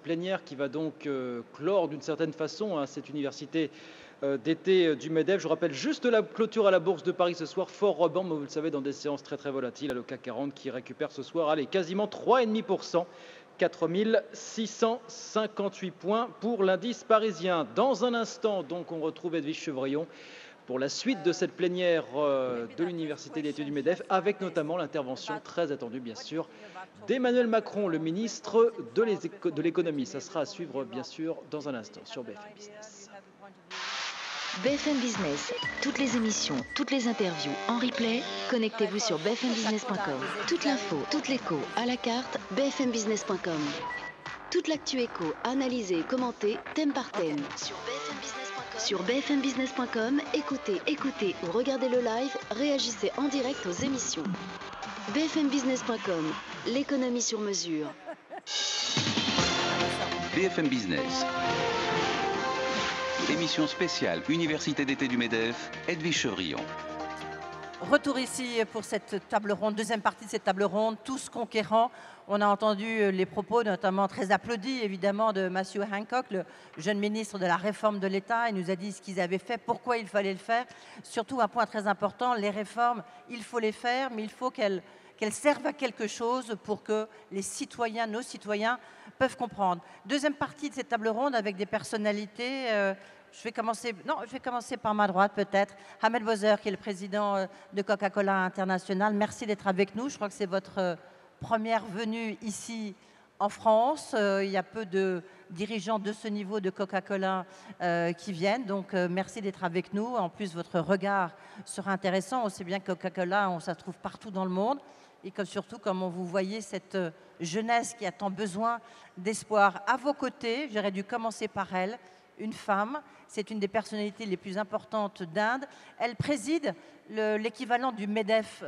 plénière qui va donc clore d'une certaine façon cette université d'été du MEDEF. Je vous rappelle juste la clôture à la Bourse de Paris ce soir, fort rebond, mais vous le savez, dans des séances très très volatiles. Le CAC 40 qui récupère ce soir, allez, quasiment 3,5%. 4 658 points pour l'indice parisien. Dans un instant, donc, on retrouve Edwige Chevrillon pour la suite de cette plénière de l'Université d'été du MEDEF, avec notamment l'intervention très attendue, bien sûr, d'Emmanuel Macron, le ministre de l'économie. Ça sera à suivre, bien sûr, dans un instant sur BFM Business. BFM Business, toutes les émissions, toutes les interviews en replay, connectez-vous sur bfmbusiness.com. Toute l'info, toute l'écho, à la carte, bfmbusiness.com. Toute l'actu écho, analysée et commentée, thème par thème. Sur bfmbusiness.com, écoutez ou regardez le live, réagissez en direct aux émissions. bfmbusiness.com, l'économie sur mesure. BFM Business. Émission spéciale Université d'été du MEDEF, Edwige Chevrillon. Retour ici pour cette table ronde, deuxième partie de cette table ronde, tous conquérants. On a entendu les propos, notamment très applaudis évidemment, de Matthew Hancock, le jeune ministre de la réforme de l'État. Il nous a dit ce qu'ils avaient fait, pourquoi il fallait le faire. Surtout un point très important, les réformes, il faut les faire, mais il faut qu'elles servent à quelque chose pour que les citoyens, nos citoyens, peuvent comprendre. Deuxième partie de cette table ronde avec des personnalités. Je vais commencer par ma droite peut-être. Ahmed Bozzer, qui est le président de Coca-Cola International. Merci d'être avec nous. Je crois que c'est votre première venue ici en France. Il y a peu de dirigeants de ce niveau de Coca-Cola qui viennent. Donc merci d'être avec nous. En plus, votre regard sera intéressant. On sait bien que Coca-Cola, ça se trouve partout dans le monde. Et surtout, comme vous voyez, cette jeunesse qui a tant besoin d'espoir. À vos côtés, j'aurais dû commencer par elle, une femme. C'est une des personnalités les plus importantes d'Inde. Elle préside l'équivalent du MEDEF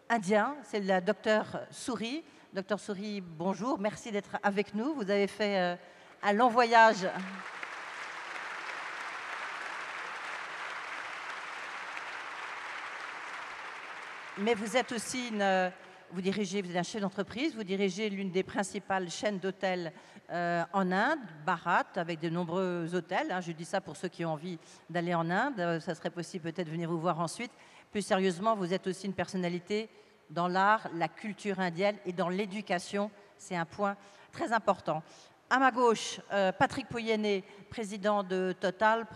indien. C'est la docteure Souris. Docteur Souris, bonjour. Merci d'être avec nous. Vous avez fait un long voyage. Mais vous êtes aussi vous êtes un chef d'entreprise, vous dirigez l'une des principales chaînes d'hôtels en Inde, Bharat, avec de nombreux hôtels. Je dis ça pour ceux qui ont envie d'aller en Inde. Ça serait possible peut-être venir vous voir ensuite. Plus sérieusement, vous êtes aussi une personnalité dans l'art, la culture indienne et dans l'éducation. C'est un point très important. À ma gauche, Patrick Pouyanné, président de Total,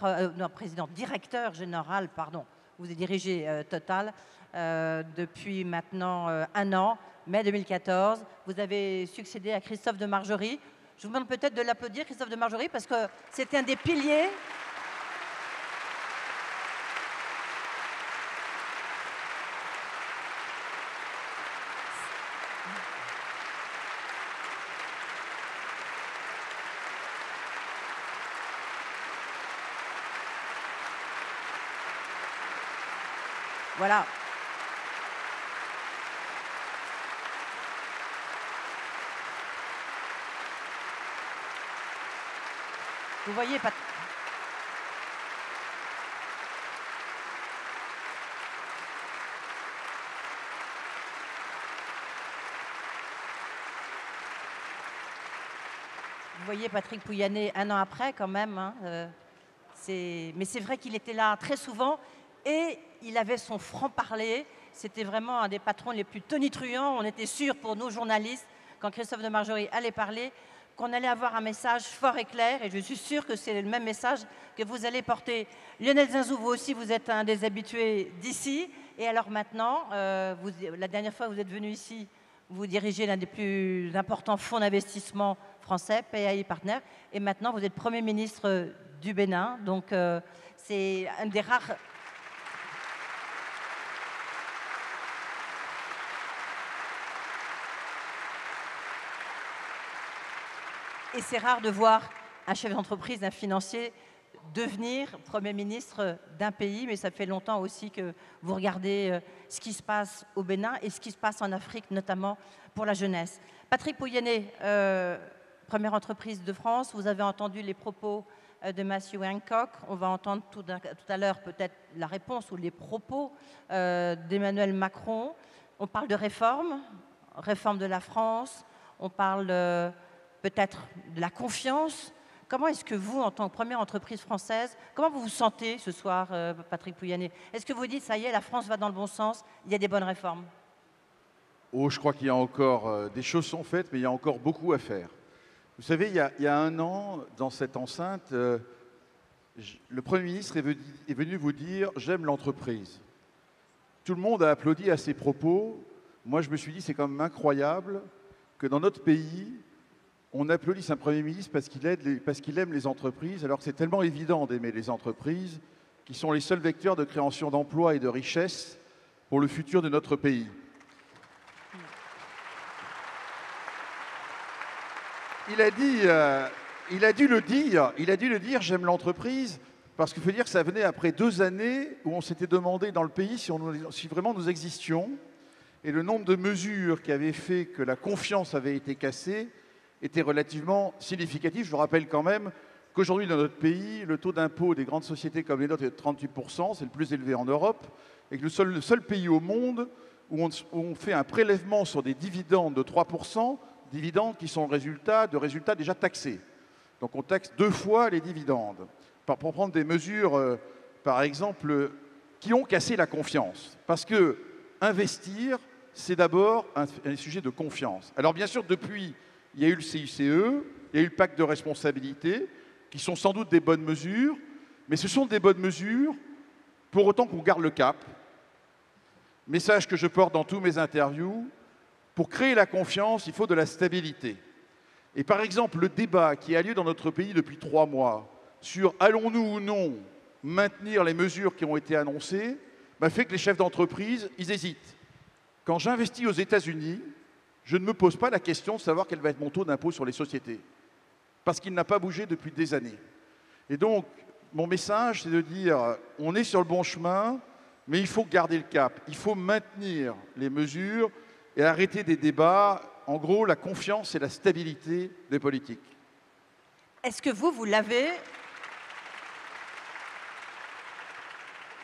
directeur général, pardon. Vous dirigez Total depuis maintenant un an, mai 2014. Vous avez succédé à Christophe de Margerie. Je vous demande peut-être de l'applaudir, Christophe de Margerie, parce que c'était un des piliers. Voilà. Vous voyez, Patrick Pouyanné un an après quand même. Mais c'est vrai qu'il était là très souvent et il avait son franc-parler. C'était vraiment un des patrons les plus tonitruants. On était sûr pour nos journalistes, quand Christophe de Margerie allait parler, qu'on allait avoir un message fort et clair, et je suis sûre que c'est le même message que vous allez porter. Lionel Zinsou, vous aussi, vous êtes un des habitués d'ici. Et alors maintenant, la dernière fois que vous êtes venu ici, vous dirigez l'un des plus importants fonds d'investissement français, PAI Partners, et maintenant vous êtes Premier ministre du Bénin. Donc c'est un des rares... Et c'est rare de voir un chef d'entreprise, un financier, devenir Premier ministre d'un pays, mais ça fait longtemps aussi que vous regardez ce qui se passe au Bénin et ce qui se passe en Afrique, notamment pour la jeunesse. Patrick Pouyanné, première entreprise de France, vous avez entendu les propos de Matthew Hancock. On va entendre tout à l'heure peut-être la réponse ou les propos d'Emmanuel Macron. On parle de réforme de la France, on parle peut-être de la confiance. Comment est-ce que vous, en tant que première entreprise française, comment vous vous sentez ce soir, Patrick Pouyanné? Est-ce que vous dites, ça y est, la France va dans le bon sens, il y a des bonnes réformes? Oh, je crois qu'il y a encore des choses sont faites, mais il y a encore beaucoup à faire. Vous savez, il y a un an, dans cette enceinte, le Premier ministre est venu vous dire « j'aime l'entreprise ». Tout le monde a applaudi à ses propos. Moi, je me suis dit, c'est quand même incroyable que dans notre pays, on applaudisse un Premier ministre parce qu'il aime les entreprises, alors que c'est tellement évident d'aimer les entreprises, qui sont les seuls vecteurs de création d'emplois et de richesses pour le futur de notre pays. Il a dû le dire, j'aime l'entreprise, parce qu'il faut dire que ça venait après 2 années où on s'était demandé dans le pays si vraiment nous existions, et le nombre de mesures qui avaient fait que la confiance avait été cassée était relativement significatif. Je vous rappelle quand même qu'aujourd'hui dans notre pays, le taux d'impôt des grandes sociétés comme les nôtres est de 38%, c'est le plus élevé en Europe, et que le seul pays au monde où on fait un prélèvement sur des dividendes de 3%, dividendes qui sont de résultats déjà taxés. Donc on taxe 2 fois les dividendes. Pour prendre des mesures, par exemple, qui ont cassé la confiance. Parce que investir, c'est d'abord un sujet de confiance. Alors bien sûr, depuis, il y a eu le CICE, il y a eu le pacte de responsabilité, qui sont sans doute des bonnes mesures, mais ce sont des bonnes mesures pour autant qu'on garde le cap. Message que je porte dans tous mes interviews, pour créer la confiance, il faut de la stabilité. Et par exemple, le débat qui a lieu dans notre pays depuis 3 mois sur allons-nous ou non maintenir les mesures qui ont été annoncées, fait que les chefs d'entreprise, ils hésitent. Quand j'investis aux États-Unis, je ne me pose pas la question de savoir quel va être mon taux d'impôt sur les sociétés, parce qu'il n'a pas bougé depuis des années. Et donc, mon message, c'est de dire, on est sur le bon chemin, mais il faut garder le cap, il faut maintenir les mesures et arrêter des débats. En gros, la confiance et la stabilité des politiques. Est-ce que vous l'avez?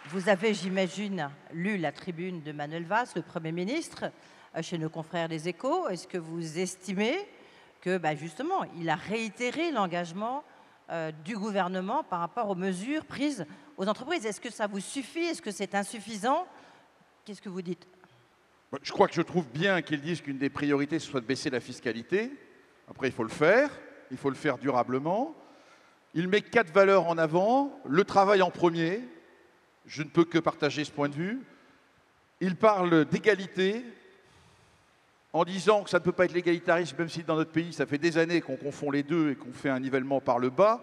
Vous avez, j'imagine, lu la tribune de Manuel Valls, le Premier ministre, chez nos confrères des Échos. Est-ce que vous estimez que, justement, il a réitéré l'engagement du gouvernement par rapport aux mesures prises aux entreprises? Est-ce que ça vous suffit? Est-ce que c'est insuffisant? Qu'est-ce que vous dites? Je crois que je trouve bien qu'ils disent qu'une des priorités, ce soit de baisser la fiscalité. Après, il faut le faire durablement. Il met 4 valeurs en avant, le travail en premier. Je ne peux que partager ce point de vue. Il parle d'égalité, en disant que ça ne peut pas être l'égalitarisme, même si dans notre pays, ça fait des années qu'on confond les deux et qu'on fait un nivellement par le bas.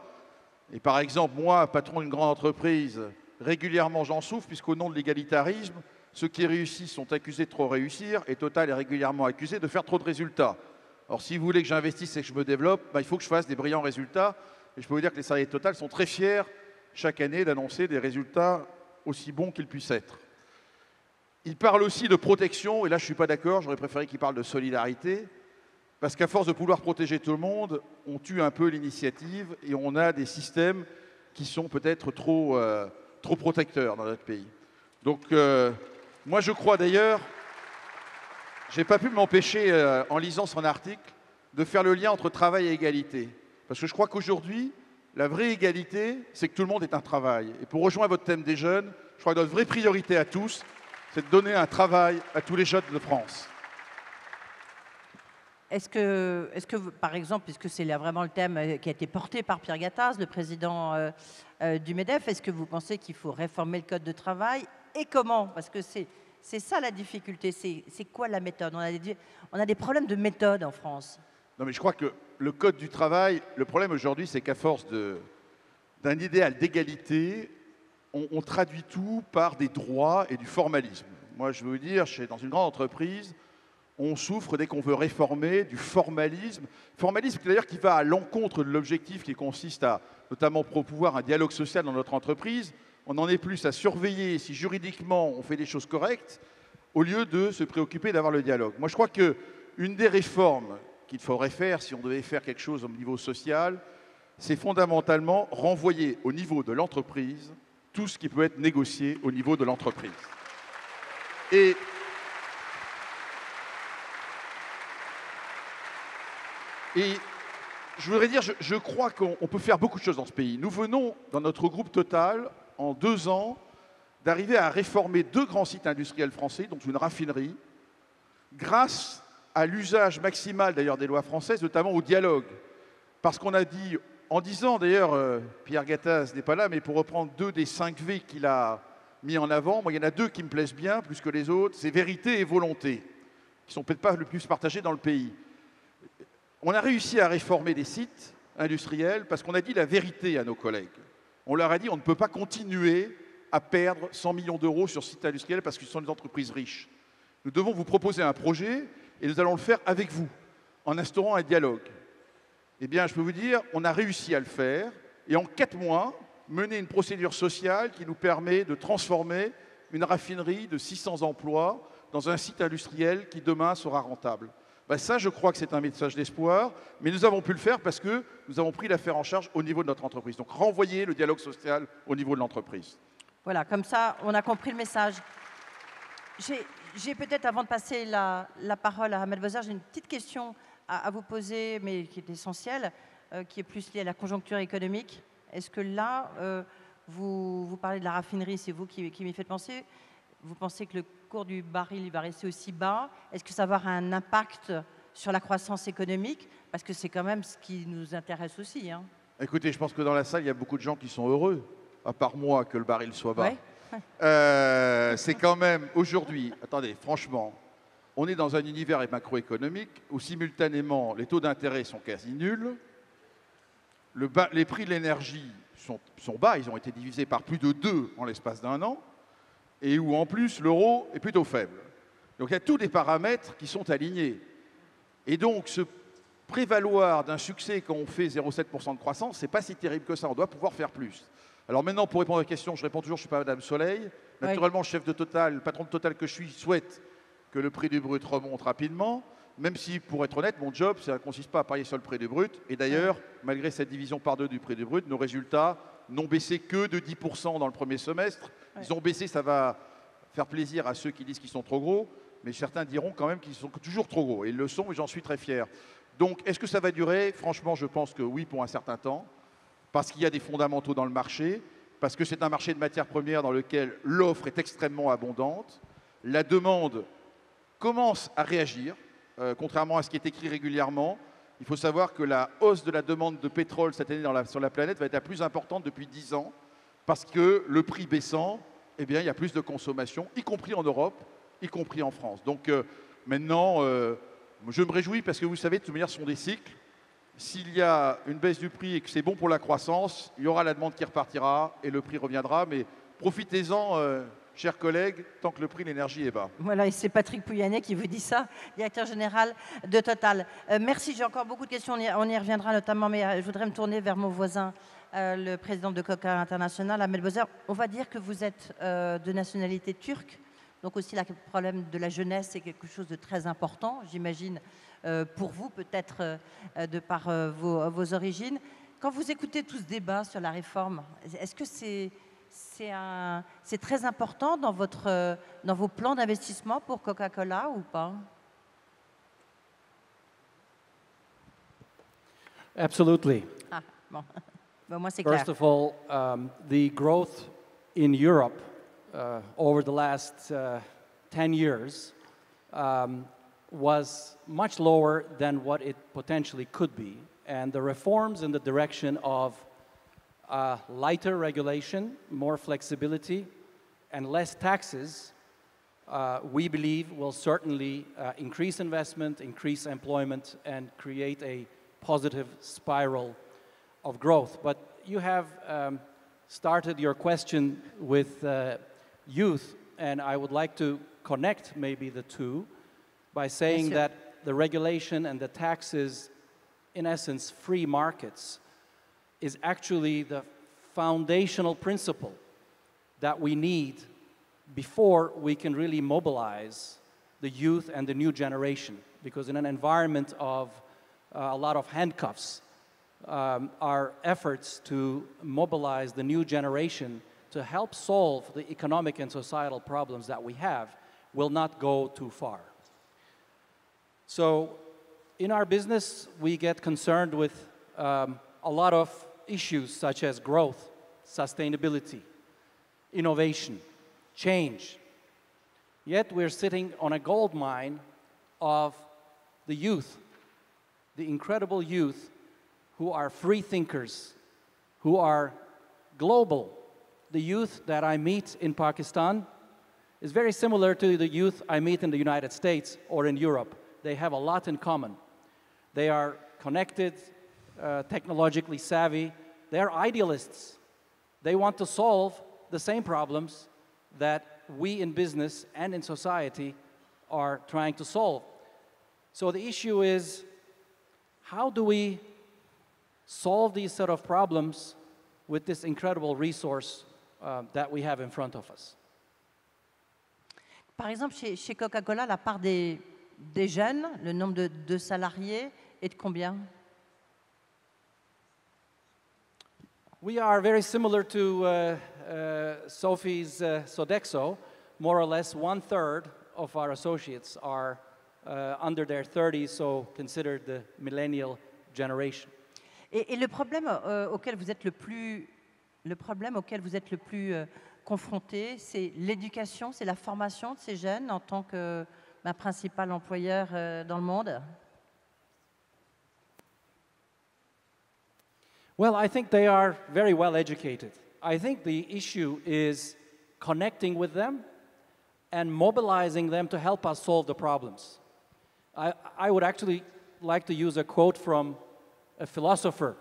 Et par exemple, moi, patron d'une grande entreprise, régulièrement j'en souffre, puisqu'au nom de l'égalitarisme, ceux qui réussissent sont accusés de trop réussir et Total est régulièrement accusé de faire trop de résultats. Or, si vous voulez que j'investisse et que je me développe, il faut que je fasse des brillants résultats. Et je peux vous dire que les salariés de Total sont très fiers chaque année d'annoncer des résultats aussi bons qu'ils puissent être. Il parle aussi de protection, et là je ne suis pas d'accord, j'aurais préféré qu'il parle de solidarité, parce qu'à force de vouloir protéger tout le monde, on tue un peu l'initiative et on a des systèmes qui sont peut-être trop protecteurs dans notre pays. Donc, moi, je crois d'ailleurs, je n'ai pas pu m'empêcher, en lisant son article, de faire le lien entre travail et égalité. Parce que je crois qu'aujourd'hui, la vraie égalité, c'est que tout le monde ait un travail. Et pour rejoindre votre thème des jeunes, je crois que notre vraie priorité à tous, c'est de donner un travail à tous les jeunes de France. Est-ce que par exemple, puisque c'est vraiment le thème qui a été porté par Pierre Gattaz, le président du MEDEF, est-ce que vous pensez qu'il faut réformer le Code de travail? Et comment? Parce que c'est ça la difficulté. C'est quoi la méthode? On a des problèmes de méthode en France. Non, mais je crois que le Code du travail, le problème aujourd'hui, c'est qu'à force d'un idéal d'égalité, on traduit tout par des droits et du formalisme. Moi, je veux vous dire, dans une grande entreprise, on souffre dès qu'on veut réformer du formalisme. Formalisme d'ailleurs qui va à l'encontre de l'objectif qui consiste à notamment promouvoir un dialogue social dans notre entreprise. On en est plus à surveiller si juridiquement on fait des choses correctes au lieu de se préoccuper d'avoir le dialogue. Moi, je crois qu'une des réformes qu'il faudrait faire si on devait faire quelque chose au niveau social, c'est fondamentalement renvoyer au niveau de l'entreprise tout ce qui peut être négocié au niveau de l'entreprise. Et je voudrais dire, je crois qu'on peut faire beaucoup de choses dans ce pays. Nous venons, dans notre groupe Total, en 2 ans, d'arriver à réformer 2 grands sites industriels français, dont une raffinerie, grâce à l'usage maximal d'ailleurs des lois françaises, notamment au dialogue. Parce qu'on a dit, en disant d'ailleurs, Pierre Gattaz n'est pas là, mais pour reprendre 2 des 5 V qu'il a mis en avant, moi il y en a 2 qui me plaisent bien, plus que les autres, c'est vérité et volonté, qui sont peut-être pas le plus partagés dans le pays. On a réussi à réformer des sites industriels parce qu'on a dit la vérité à nos collègues. On leur a dit on ne peut pas continuer à perdre 100 millions d'euros sur sites industriels parce que ce sont des entreprises riches. Nous devons vous proposer un projet et nous allons le faire avec vous, en instaurant un dialogue. Eh bien, je peux vous dire, on a réussi à le faire et en 4 mois, mener une procédure sociale qui nous permet de transformer une raffinerie de 600 emplois dans un site industriel qui demain sera rentable. Ben ça, je crois que c'est un message d'espoir, mais nous avons pu le faire parce que nous avons pris l'affaire en charge au niveau de notre entreprise. Donc renvoyer le dialogue social au niveau de l'entreprise. Voilà, comme ça, on a compris le message. J'ai peut-être, avant de passer la parole à Ahmed Bozzer, j'ai une petite question à vous poser, mais qui est essentielle, qui est plus liée à la conjoncture économique. Est-ce que là, vous parlez de la raffinerie, c'est vous qui m'y faites penser. Vous pensez que le cours du baril il va rester aussi bas? Est-ce que ça va avoir un impact sur la croissance économique? Parce que c'est quand même ce qui nous intéresse aussi. Hein. Écoutez, je pense que dans la salle, il y a beaucoup de gens qui sont heureux, à part moi, que le baril soit bas. Ouais. C'est quand même, aujourd'hui, attendez, franchement, on est dans un univers macroéconomique où simultanément, les taux d'intérêt sont quasi nuls, les prix de l'énergie sont bas, ils ont été divisés par plus de 2 en l'espace d'1 an, et où en plus l'euro est plutôt faible. Donc il y a tous des paramètres qui sont alignés. Et donc se prévaloir d'un succès quand on fait 0,7% de croissance, c'est pas si terrible que ça, on doit pouvoir faire plus. Alors maintenant, pour répondre à la question, je réponds toujours, je ne suis pas Madame Soleil. Naturellement, chef de Total, le patron de Total que je suis, souhaite que le prix du brut remonte rapidement, même si, pour être honnête, mon job, ça ne consiste pas à parier sur le prix du brut. Et d'ailleurs, malgré cette division par 2 du prix du brut, nos résultats n'ont baissé que de 10% dans le premier semestre. Ils ont baissé, ça va faire plaisir à ceux qui disent qu'ils sont trop gros, mais certains diront quand même qu'ils sont toujours trop gros. Et ils le sont, et j'en suis très fier. Donc, est-ce que ça va durer? Franchement, je pense que oui, pour un certain temps, parce qu'il y a des fondamentaux dans le marché, parce que c'est un marché de matières premières dans lequel l'offre est extrêmement abondante, la demande commence à réagir, contrairement à ce qui est écrit régulièrement. Il faut savoir que la hausse de la demande de pétrole cette année sur la planète va être la plus importante depuis 10 ans, parce que le prix baissant, eh bien, il y a plus de consommation, y compris en Europe, y compris en France. Donc maintenant, je me réjouis parce que vous savez, de toute manière, ce sont des cycles. S'il y a une baisse du prix et que c'est bon pour la croissance, il y aura la demande qui repartira et le prix reviendra. Mais profitez-en, chers collègues, tant que le prix de l'énergie est bas. Voilà, et c'est Patrick Pouyanné qui vous dit ça, directeur général de Total. Merci, j'ai encore beaucoup de questions, on y reviendra notamment, mais je voudrais me tourner vers mon voisin, le président de Coca International, Ahmed Bozzer. On va dire que vous êtes de nationalité turque, donc aussi le problème de la jeunesse est quelque chose de très important, j'imagine, pour vous peut-être de par vos origines. Quand vous écoutez tout ce débat sur la réforme, est-ce que c'est très important dans vos plans d'investissement pour Coca-Cola ou pas? Absolutely. Ah, bon. Bon, moi, c'est clair. First of all, the growth in Europe over the last 10 years was much lower than what it potentially could be. And the reforms in the direction of lighter regulation, more flexibility, and less taxes, we believe will certainly increase investment, increase employment, and create a positive spiral of growth. But you have started your question with youth, and I would like to connect maybe the two by saying that the regulation and the taxes, in essence, free markets, is actually the foundational principle that we need before we can really mobilize the youth and the new generation. Because in an environment of a lot of handcuffs, our efforts to mobilize the new generation to help solve the economic and societal problems that we have will not go too far. So in our business, we get concerned with a lot of issues such as growth, sustainability, innovation, change. Yet we're sitting on a gold mine of the youth, the incredible youth who are free thinkers, who are global. The youth that I meet in Pakistan is very similar to the youth I meet in the United States or in Europe. They have a lot in common. They are connected, technologically savvy. They are idealists. They want to solve the same problems that we in business and in society are trying to solve. So the issue is, how do we solve these sort of problems with this incredible resource that we have in front of us? Par exemple, chez Coca-Cola, la part des jeunes, le nombre de salariés est de combien? We are very similar to Sophie's Sodexo. More or less 1/3 of our associates are under their 30s, so considered the millennial generation. Et le problème auquel vous êtes le plus confronté, c'est l'éducation, c'est la formation de ces jeunes en tant que principal employeur dans le monde? Well, I think they are very well educated. I think the issue is connecting with them and mobilizing them to help us solve the problems. I would actually like to use a quote from a philosopher,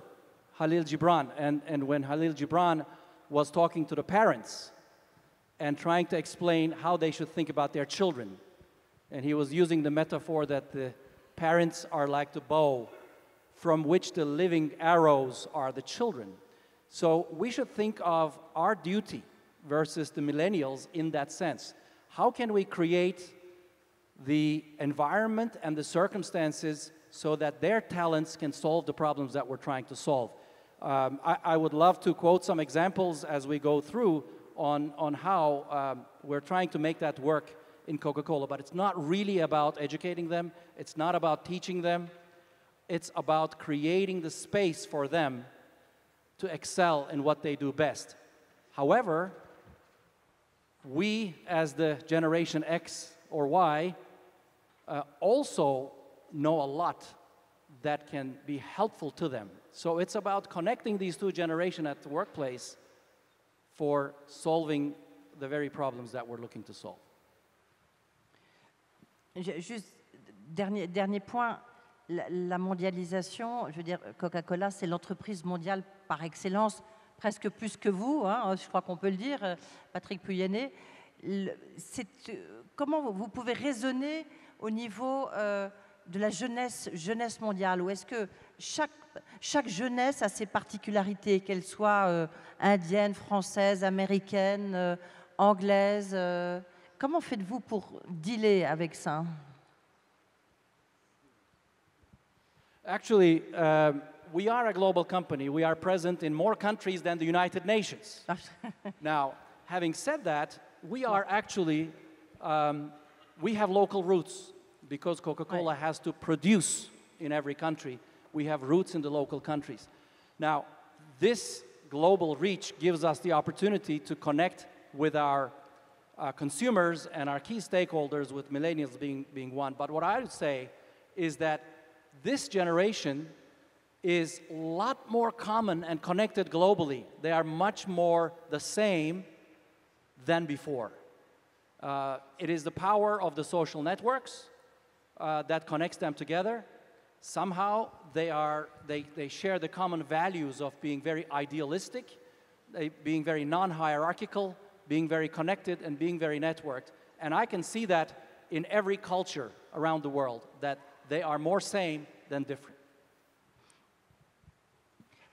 Khalil Gibran, and when Khalil Gibran was talking to the parents and trying to explain how they should think about their children, and he was using the metaphor that the parents are like the bow from which the living arrows are the children. So we should think of our duty versus the millennials in that sense. How can we create the environment and the circumstances so that their talents can solve the problems that we're trying to solve? I would love to quote some examples as we go through on how we're trying to make that work in Coca-Cola, but it's not really about educating them, it's not about teaching them, it's about creating the space for them to excel in what they do best. However, we as the Generation X or Y also know a lot that can be helpful to them. So it's about connecting these two generations at the workplace for solving the very problems that we're looking to solve. Juste, dernier point, la mondialisation, je veux dire, Coca-Cola, c'est l'entreprise mondiale par excellence, presque plus que vous, hein, je crois qu'on peut le dire, Patrick Pouyanné. Comment vous pouvez raisonner au niveau de la jeunesse mondiale, ou est-ce que chaque jeunesse a ses particularités, qu'elles soient indiennes, françaises, américaines, anglaises? Comment faites-vous pour dealer avec ça? Actually, we are a global company. We are present in more countries than the United Nations. Now, having said that, we are actually, we have local roots because Coca-Cola has to produce in every country. We have roots in the local countries. Now, this global reach gives us the opportunity to connect with our consumers and our key stakeholders, with millennials being one. But what I would say is that this generation is a lot more common and connected globally. They are much more the same than before. It is the power of the social networks that connects them together. Somehow they share the common values of being very idealistic, being very non-hierarchical, being very connected, and being very networked. And I can see that in every culture around the world, that they are more same than different.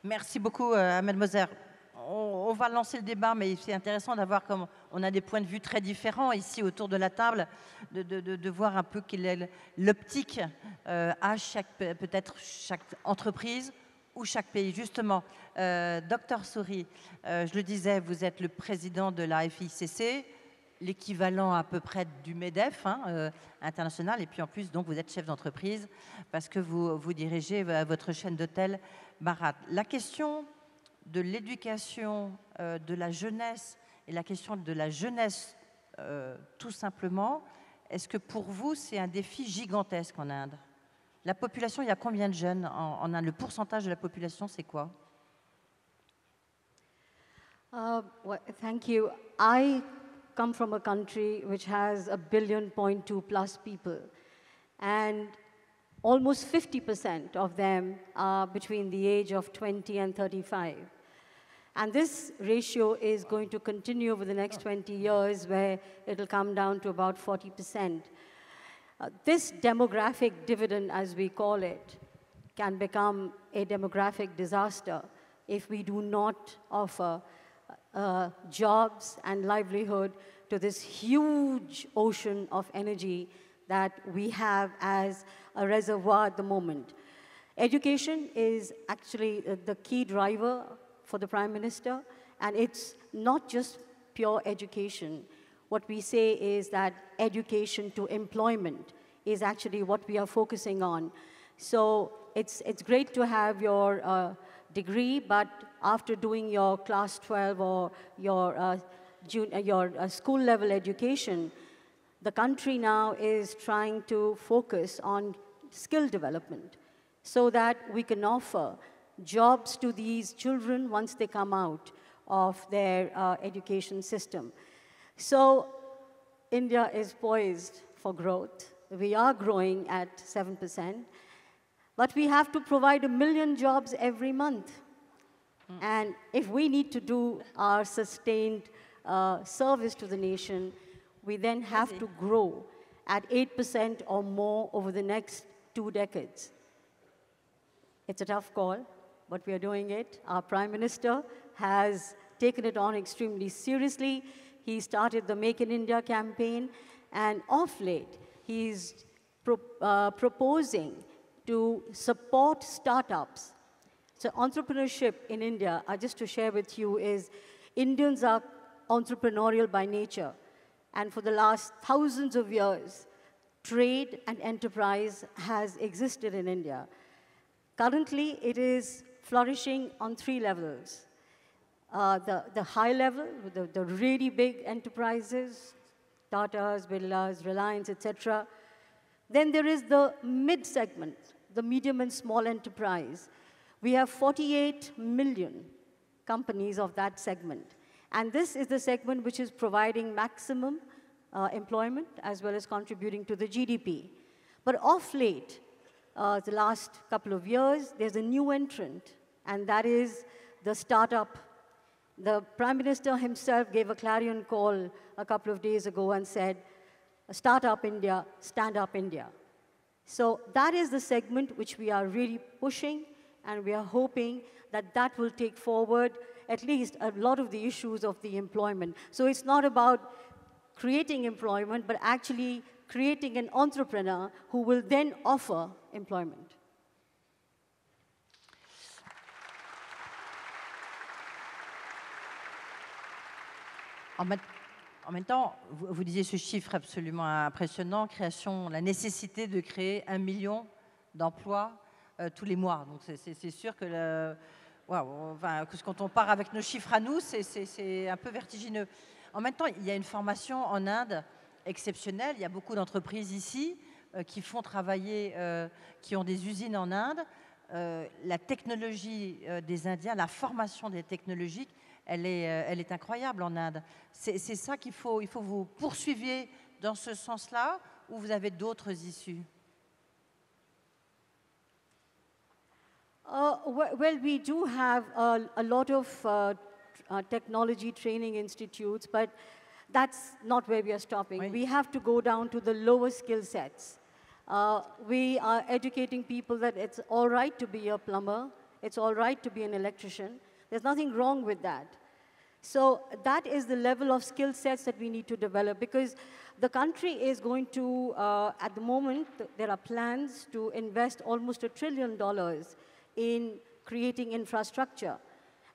Merci beaucoup, Ahmed Moser. On va lancer le débat, mais c'est intéressant d'avoir comme on a des points de vue très différents ici autour de la table, de voir un peu quelle est l'optique à peut-être chaque entreprise ou chaque pays. Justement, Dr Sourie, je le disais, vous êtes le président de la FICC. l'équivalent à peu près du MEDEF international. Et puis en plus, donc, vous êtes chef d'entreprise parce que vous dirigez votre chaîne d'hôtels Bharat. La question de l'éducation de la jeunesse et la question de la jeunesse tout simplement, est-ce que pour vous, c'est un défi gigantesque en Inde? La population, il y a combien de jeunes en Inde? Le pourcentage de la population, c'est quoi? Well, thank you. I come from a country which has 1.2 billion plus people, and almost 50% of them are between the age of 20 and 35. And this ratio is going to continue over the next 20 years, where it'll come down to about 40%. This demographic dividend, as we call it, can become a demographic disaster if we do not offer jobs and livelihood to this huge ocean of energy that we have as a reservoir at the moment. Education is actually the key driver for the Prime Minister, and it's not just pure education. What we say is that education to employment is actually what we are focusing on. So it's great to have your degree, but after doing your class 12 or your school level education, the country now is trying to focus on skill development so that we can offer jobs to these children once they come out of their education system. So India is poised for growth. We are growing at 7%, but we have to provide 1 million jobs every month. And if we need to do our sustained service to the nation, we then have to grow at 8% or more over the next 2 decades. It's a tough call, but we are doing it. Our Prime Minister has taken it on extremely seriously. He started the Make in India campaign, and of late, he's proposing to support startups. So entrepreneurship in India, just to share with you, is Indians are entrepreneurial by nature. And for the last thousands of years, trade and enterprise has existed in India. Currently, it is flourishing on 3 levels. The high level, the really big enterprises, Tatas, Birlas, Reliance, etc. Then there is the mid segment, the medium and small enterprise. We have 48 million companies of that segment. And this is the segment which is providing maximum employment as well as contributing to the GDP. But of late, the last couple of years, there's a new entrant, and that is the startup. The Prime Minister himself gave a clarion call a couple of days ago and said, "Start up India, stand up India." So that is the segment which we are really pushing, and we are hoping that that will take forward at least a lot of the issues of the employment. So it's not about creating employment, but actually creating an entrepreneur who will then offer employment. En même temps, vous disiez ce chiffre absolument impressionnant, la nécessité de créer 1 million d'emplois tous les mois. Donc c'est sûr que quand on part avec nos chiffres à nous, c'est un peu vertigineux. En même temps, il y a une formation en Inde exceptionnelle. Il y a beaucoup d'entreprises ici qui font travailler, qui ont des usines en Inde. La technologie des Indiens, la formation des technologiques, elle est incroyable en Inde. C'est ça qu'il faut vous poursuiviez dans ce sens-là, ou vous avez d'autres issues? Well, we do have a lot of technology training institutes, but that's not where we are stopping. Oui. We have to go down to the lower skill sets. We are educating people that it's all right to be a plumber, it's all right to be an electrician. There's nothing wrong with that. So that is the level of skill sets that we need to develop, because the country is going to, at the moment, there are plans to invest almost $1 trillion in creating infrastructure.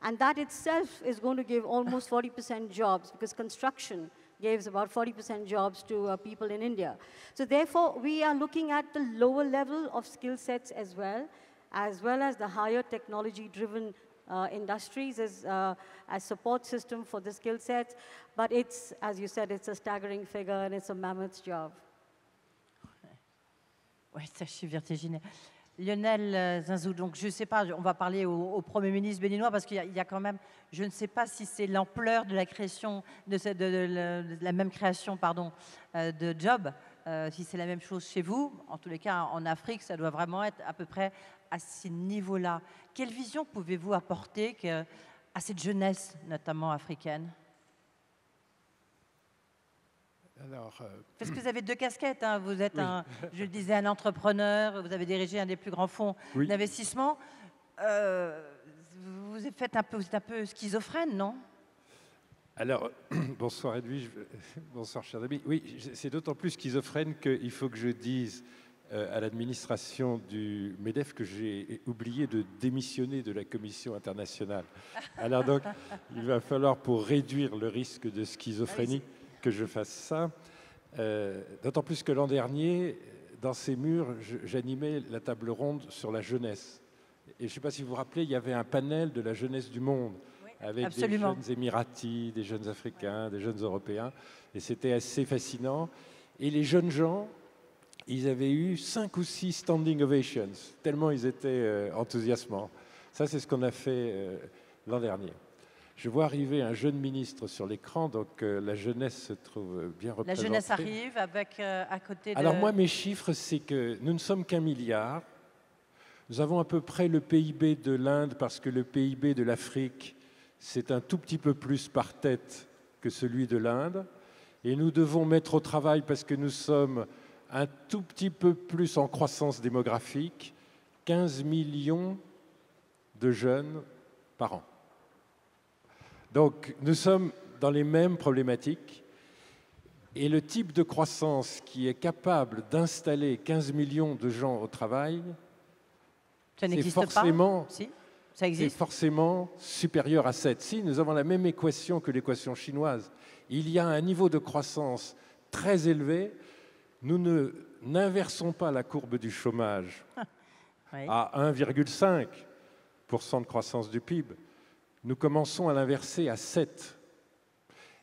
And that itself is going to give almost 40% jobs, because construction gives about 40% jobs to people in India. So therefore, we are looking at the lower level of skill sets as well as the higher technology-driven industries as support system for the skill sets. But it's, as you said, it's a staggering figure and it's a mammoth job. Oui, ça, je suis vertigineux. Lionel Zinsou, donc je ne sais pas, on va parler au Premier ministre béninois parce qu'il y a quand même, je ne sais pas si c'est l'ampleur de la création, de la même création, pardon, de jobs, si c'est la même chose chez vous. En tous les cas, en Afrique, ça doit vraiment être à peu près à ce niveau-là. Quelle vision pouvez-vous apporter à cette jeunesse, notamment africaine? Alors, parce que vous avez deux casquettes, hein. Vous êtes, oui. Je le disais, un entrepreneur, vous avez dirigé un des plus grands fonds oui. d'investissement. Vous êtes un peu schizophrène, non? Alors, bonsoir Edwige, bonsoir cher ami. Oui, c'est d'autant plus schizophrène qu'il faut que je dise à l'administration du MEDEF que j'ai oublié de démissionner de la Commission internationale. Alors donc, il va falloir, pour réduire le risque de schizophrénie, que je fasse ça. D'autant plus que l'an dernier, dans ces murs, j'animais la table ronde sur la jeunesse. Et je ne sais pas si vous vous rappelez, il y avait un panel de la jeunesse du monde, oui, avec absolument. Des jeunes Émiratis, des jeunes Africains, des jeunes Européens. Et c'était assez fascinant. Et les jeunes gens, ils avaient eu 5 ou 6 standing ovations, tellement ils étaient enthousiasmants. Ça, c'est ce qu'on a fait l'an dernier. Je vois arriver un jeune ministre sur l'écran, donc la jeunesse se trouve bien représentée. La jeunesse arrive avec à côté de... Alors moi, mes chiffres, c'est que nous ne sommes qu'1 milliard. Nous avons à peu près le PIB de l'Inde, parce que le PIB de l'Afrique, c'est un tout petit peu plus par tête que celui de l'Inde. Et nous devons mettre au travail, parce que nous sommes un tout petit peu plus en croissance démographique, 15 millions de jeunes par an. Donc, nous sommes dans les mêmes problématiques et le type de croissance qui est capable d'installer 15 millions de gens au travail, c'est forcément, si, ça existe. Forcément supérieur à 7. Si, nous avons la même équation que l'équation chinoise. Il y a un niveau de croissance très élevé. Nous n'inversons pas la courbe du chômage oui. à 1,5% de croissance du PIB. Nous commençons à l'inverser à 7.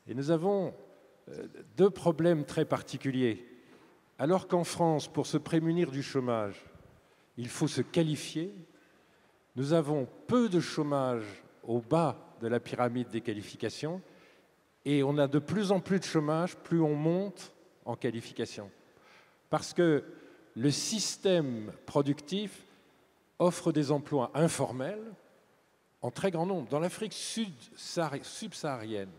Et nous avons 2 problèmes très particuliers. Alors qu'en France, pour se prémunir du chômage, il faut se qualifier, nous avons peu de chômage au bas de la pyramide des qualifications et on a de plus en plus de chômage plus on monte en qualification. Parce que le système productif offre des emplois informels en très grand nombre. Dans l'Afrique subsaharienne,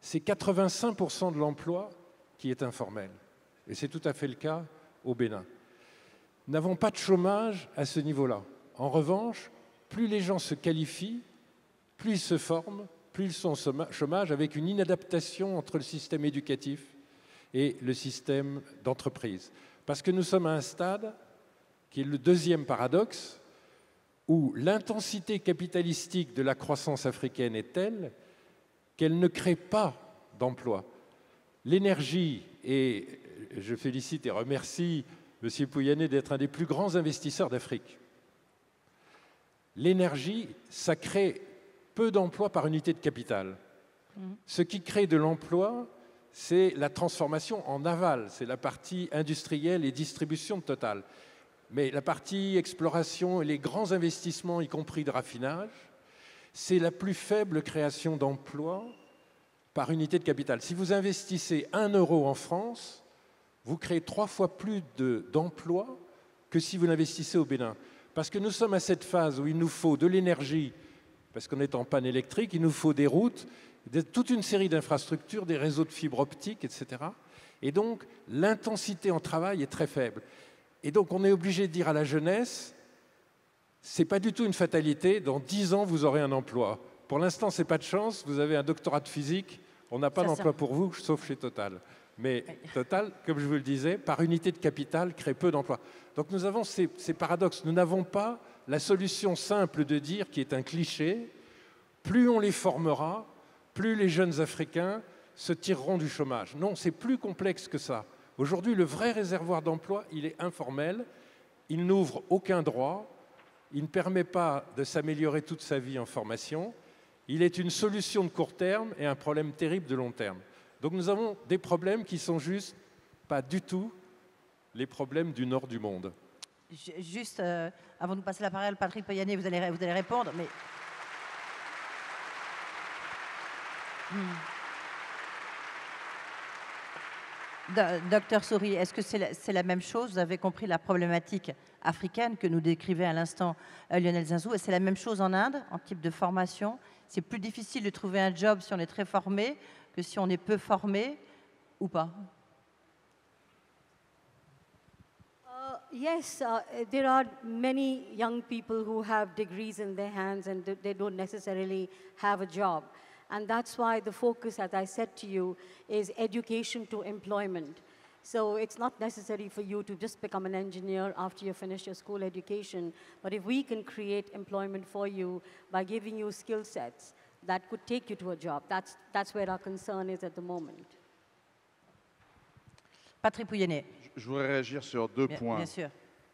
c'est 85% de l'emploi qui est informel. Et c'est tout à fait le cas au Bénin. Nous n'avons pas de chômage à ce niveau-là. En revanche, plus les gens se qualifient, plus ils se forment, plus ils sont au chômage, avec une inadaptation entre le système éducatif et le système d'entreprise. Parce que nous sommes à un stade qui est le deuxième paradoxe, où l'intensité capitalistique de la croissance africaine est telle qu'elle ne crée pas d'emplois. L'énergie, et je félicite et remercie M. Pouyanné d'être un des plus grands investisseurs d'Afrique. L'énergie, ça crée peu d'emplois par unité de capital. Ce qui crée de l'emploi, c'est la transformation en aval, c'est la partie industrielle et distribution de Total. Mais la partie exploration et les grands investissements, y compris de raffinage, c'est la plus faible création d'emplois par unité de capital. Si vous investissez 1 euro en France, vous créez 3 fois plus d'emplois que si vous l'investissez au Bénin. Parce que nous sommes à cette phase où il nous faut de l'énergie, parce qu'on est en panne électrique, il nous faut des routes, toute une série d'infrastructures, des réseaux de fibres optiques, etc. Et donc, l'intensité en travail est très faible. Et donc, on est obligé de dire à la jeunesse, c'est pas du tout une fatalité, dans 10 ans, vous aurez un emploi. Pour l'instant, c'est pas de chance, vous avez un doctorat de physique, on n'a pas d'emploi pour vous, sauf chez Total. Mais Total, comme je vous le disais, par unité de capital, crée peu d'emplois. Donc nous avons ces paradoxes. Nous n'avons pas la solution simple de dire, qui est un cliché, plus on les formera, plus les jeunes Africains se tireront du chômage. Non, c'est plus complexe que ça. Aujourd'hui, le vrai réservoir d'emploi, il est informel, il n'ouvre aucun droit, il ne permet pas de s'améliorer toute sa vie en formation, il est une solution de court terme et un problème terrible de long terme. Donc nous avons des problèmes qui sont juste pas du tout les problèmes du nord du monde. Juste, avant de passer la parole, Patrick Pouyanné, vous allez répondre, mais... Docteur Souris, est-ce que c'est la même chose? Vous avez compris la problématique africaine que nous décrivait à l'instant Lionel Zinsou. Et c'est la même chose en Inde, en type de formation? C'est plus difficile de trouver un job si on est très formé que si on est peu formé ou pas? Yes, there are many young people who have degrees in their hands and they don't necessarily have a job. And that's why the focus, as I said to you, is education to employment. So it's not necessary for you to just become an engineer after you finish your school education. But if we can create employment for you by giving you skill sets that could take you to a job, that's where our concern is at the moment. Patrick Pouyanné. Je voudrais réagir sur deux points. Bien sûr.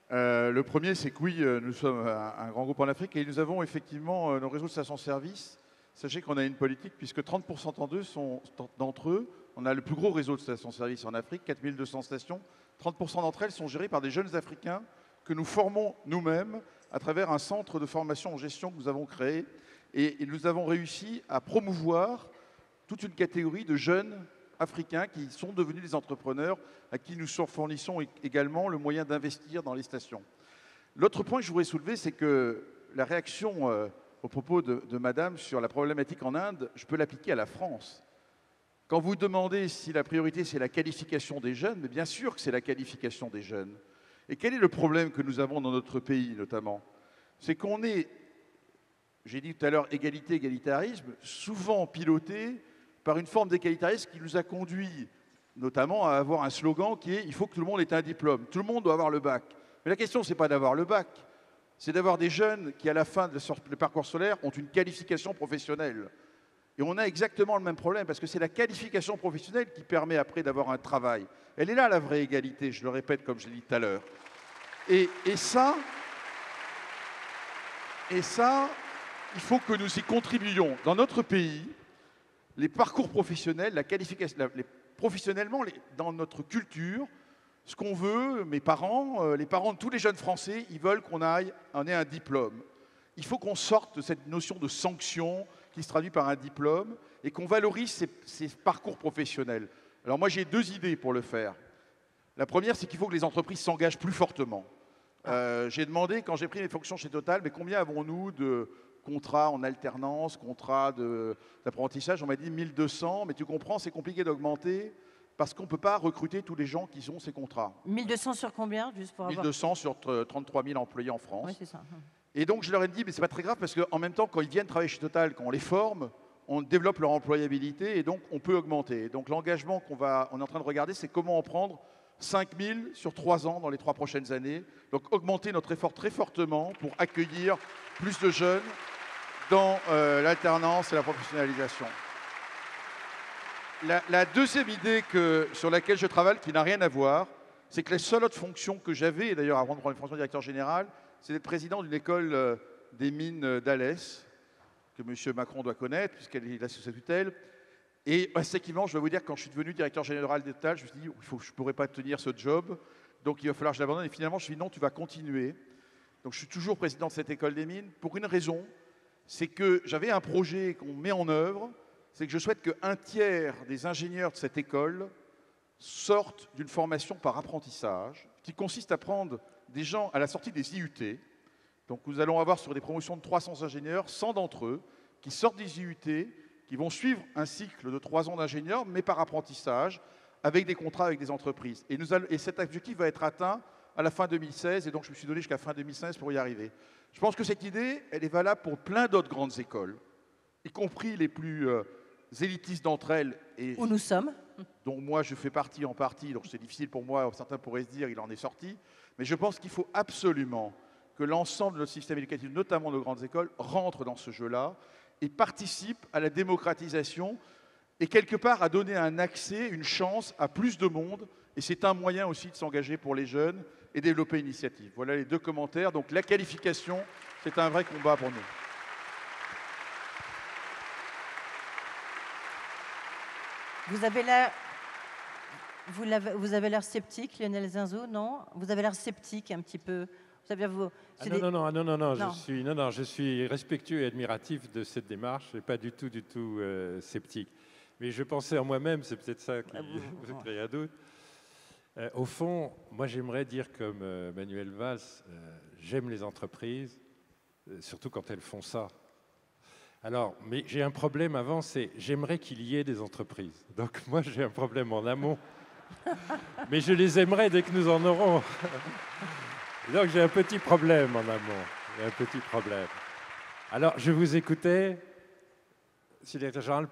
Le premier, c'est que oui, nous sommes un grand groupe en Afrique et nous avons effectivement nos réseaux de stations-service. Sachez qu'on a une politique, puisque 30% d'entre eux, on a le plus gros réseau de stations-service en Afrique, 4200 stations. 30% d'entre elles sont gérées par des jeunes Africains que nous formons nous-mêmes à travers un centre de formation en gestion que nous avons créé. Et nous avons réussi à promouvoir toute une catégorie de jeunes Africains qui sont devenus des entrepreneurs, à qui nous fournissons également le moyen d'investir dans les stations. L'autre point que je voudrais soulever, c'est que la réaction au propos de Madame sur la problématique en Inde, je peux l'appliquer à la France. Quand vous demandez si la priorité c'est la qualification des jeunes, mais bien sûr que c'est la qualification des jeunes. Et quel est le problème que nous avons dans notre pays notamment? C'est qu'on est, j'ai dit tout à l'heure égalité, égalitarisme, souvent piloté par une forme d'égalitarisme qui nous a conduit notamment à avoir un slogan qui est « il faut que tout le monde ait un diplôme, tout le monde doit avoir le bac ». Mais la question, ce n'est pas d'avoir le bac, c'est d'avoir des jeunes qui, à la fin de parcours scolaire, ont une qualification professionnelle. Et on a exactement le même problème, parce que c'est la qualification professionnelle qui permet après d'avoir un travail. Elle est là, la vraie égalité, je le répète comme je l'ai dit tout à l'heure. Et ça, il faut que nous y contribuions. Dans notre pays, les parcours professionnels, la qualification, professionnellement, dans notre culture, ce qu'on veut, mes parents, les parents de tous les jeunes Français, ils veulent qu'on ait un diplôme. Il faut qu'on sorte de cette notion de sanction qui se traduit par un diplôme et qu'on valorise ces parcours professionnels. Alors moi, j'ai deux idées pour le faire. La première, c'est qu'il faut que les entreprises s'engagent plus fortement. J'ai demandé, quand j'ai pris mes fonctions chez Total, mais combien avons-nous de contrats en alternance, contrats d'apprentissage? On m'a dit 1200, mais tu comprends, c'est compliqué d'augmenter parce qu'on ne peut pas recruter tous les gens qui ont ces contrats. 1200 sur combien, juste pour avoir... 1200 sur 33 000 employés en France. Oui, c'est ça. Et donc, je leur ai dit, mais ce n'est pas très grave, parce qu'en même temps, quand ils viennent travailler chez Total, quand on les forme, on développe leur employabilité, et donc on peut augmenter. Et donc, l'engagement on est en train de regarder, c'est comment en prendre 5 000 sur 3 ans dans les 3 prochaines années. Donc, augmenter notre effort très fortement pour accueillir plus de jeunes dans l'alternance et la professionnalisation. La deuxième idée sur laquelle je travaille, qui n'a rien à voir, c'est que les seules autres fonctions que j'avais, et d'ailleurs avant de prendre les fonctions de directeur général, c'est d'être président d'une école des mines d'Alès, que M. Macron doit connaître, puisqu'elle est sous sa tutelle. Et effectivement, je vais vous dire, quand je suis devenu directeur général de Total, je me suis dit, je ne pourrais pas tenir ce job, donc il va falloir que je l'abandonne. Et finalement, je me suis dit, non, tu vas continuer. Donc je suis toujours président de cette école des mines, pour une raison, c'est que j'avais un projet qu'on met en œuvre, c'est que je souhaite qu'un tiers des ingénieurs de cette école sortent d'une formation par apprentissage, qui consiste à prendre des gens à la sortie des IUT. Donc nous allons avoir sur des promotions de 300 ingénieurs, 100 d'entre eux, qui sortent des IUT, qui vont suivre un cycle de 3 ans d'ingénieurs, mais par apprentissage, avec des contrats avec des entreprises. Et cet objectif va être atteint à la fin 2016, et donc je me suis donné jusqu'à fin 2016 pour y arriver. Je pense que cette idée, elle est valable pour plein d'autres grandes écoles, y compris les plus élitistes d'entre elles. Et où nous sommes. Dont moi je fais partie en partie, donc c'est difficile pour moi, certains pourraient se dire il en est sorti, mais je pense qu'il faut absolument que l'ensemble de notre système éducatif, notamment nos grandes écoles, rentre dans ce jeu-là et participe à la démocratisation et quelque part à donner un accès, une chance à plus de monde. Et c'est un moyen aussi de s'engager pour les jeunes et développer une initiative. Voilà les 2 commentaires. Donc la qualification, c'est un vrai combat pour nous. Vous avez l'air sceptique, Lionel Zinsou, non? Vous avez l'air sceptique un petit peu. Vous savez, non, je suis respectueux et admiratif de cette démarche et pas du tout sceptique. Mais je pensais en moi-même, c'est peut-être ça qui vous crée un doute. Au fond, moi j'aimerais dire comme Manuel Valls, j'aime les entreprises, surtout quand elles font ça. Alors, mais j'ai un problème avant, c'est j'aimerais qu'il y ait des entreprises. Donc moi j'ai un problème en amont, mais je les aimerais dès que nous en aurons. Donc j'ai un petit problème en amont, un petit problème. Alors je vous écoutais, monsieur le directeur général,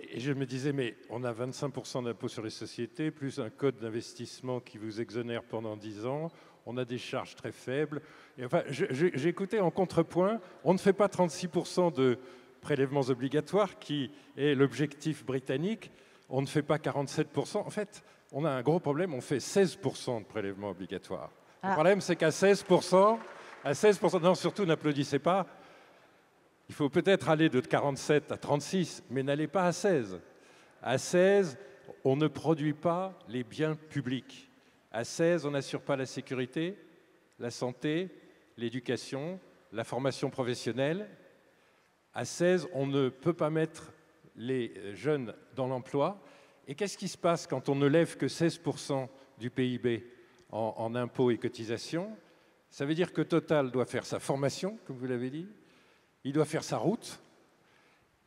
et je me disais, mais on a 25% d'impôt sur les sociétés, plus un code d'investissement qui vous exonère pendant 10 ans, on a des charges très faibles. Et enfin, j'écoutais en contrepoint, on ne fait pas 36% de prélèvements obligatoires, qui est l'objectif britannique, on ne fait pas 47%. En fait, on a un gros problème, on fait 16% de prélèvements obligatoires. Le problème, c'est qu'à 16%, non, surtout n'applaudissez pas, il faut peut-être aller de 47 à 36, mais n'allez pas à 16. À 16, on ne produit pas les biens publics. À 16, on n'assure pas la sécurité, la santé, l'éducation, la formation professionnelle. À 16, on ne peut pas mettre les jeunes dans l'emploi. Et qu'est-ce qui se passe quand on ne lève que 16% du PIB en impôts et cotisations? Ça veut dire que Total doit faire sa formation, comme vous l'avez dit, il doit faire sa route,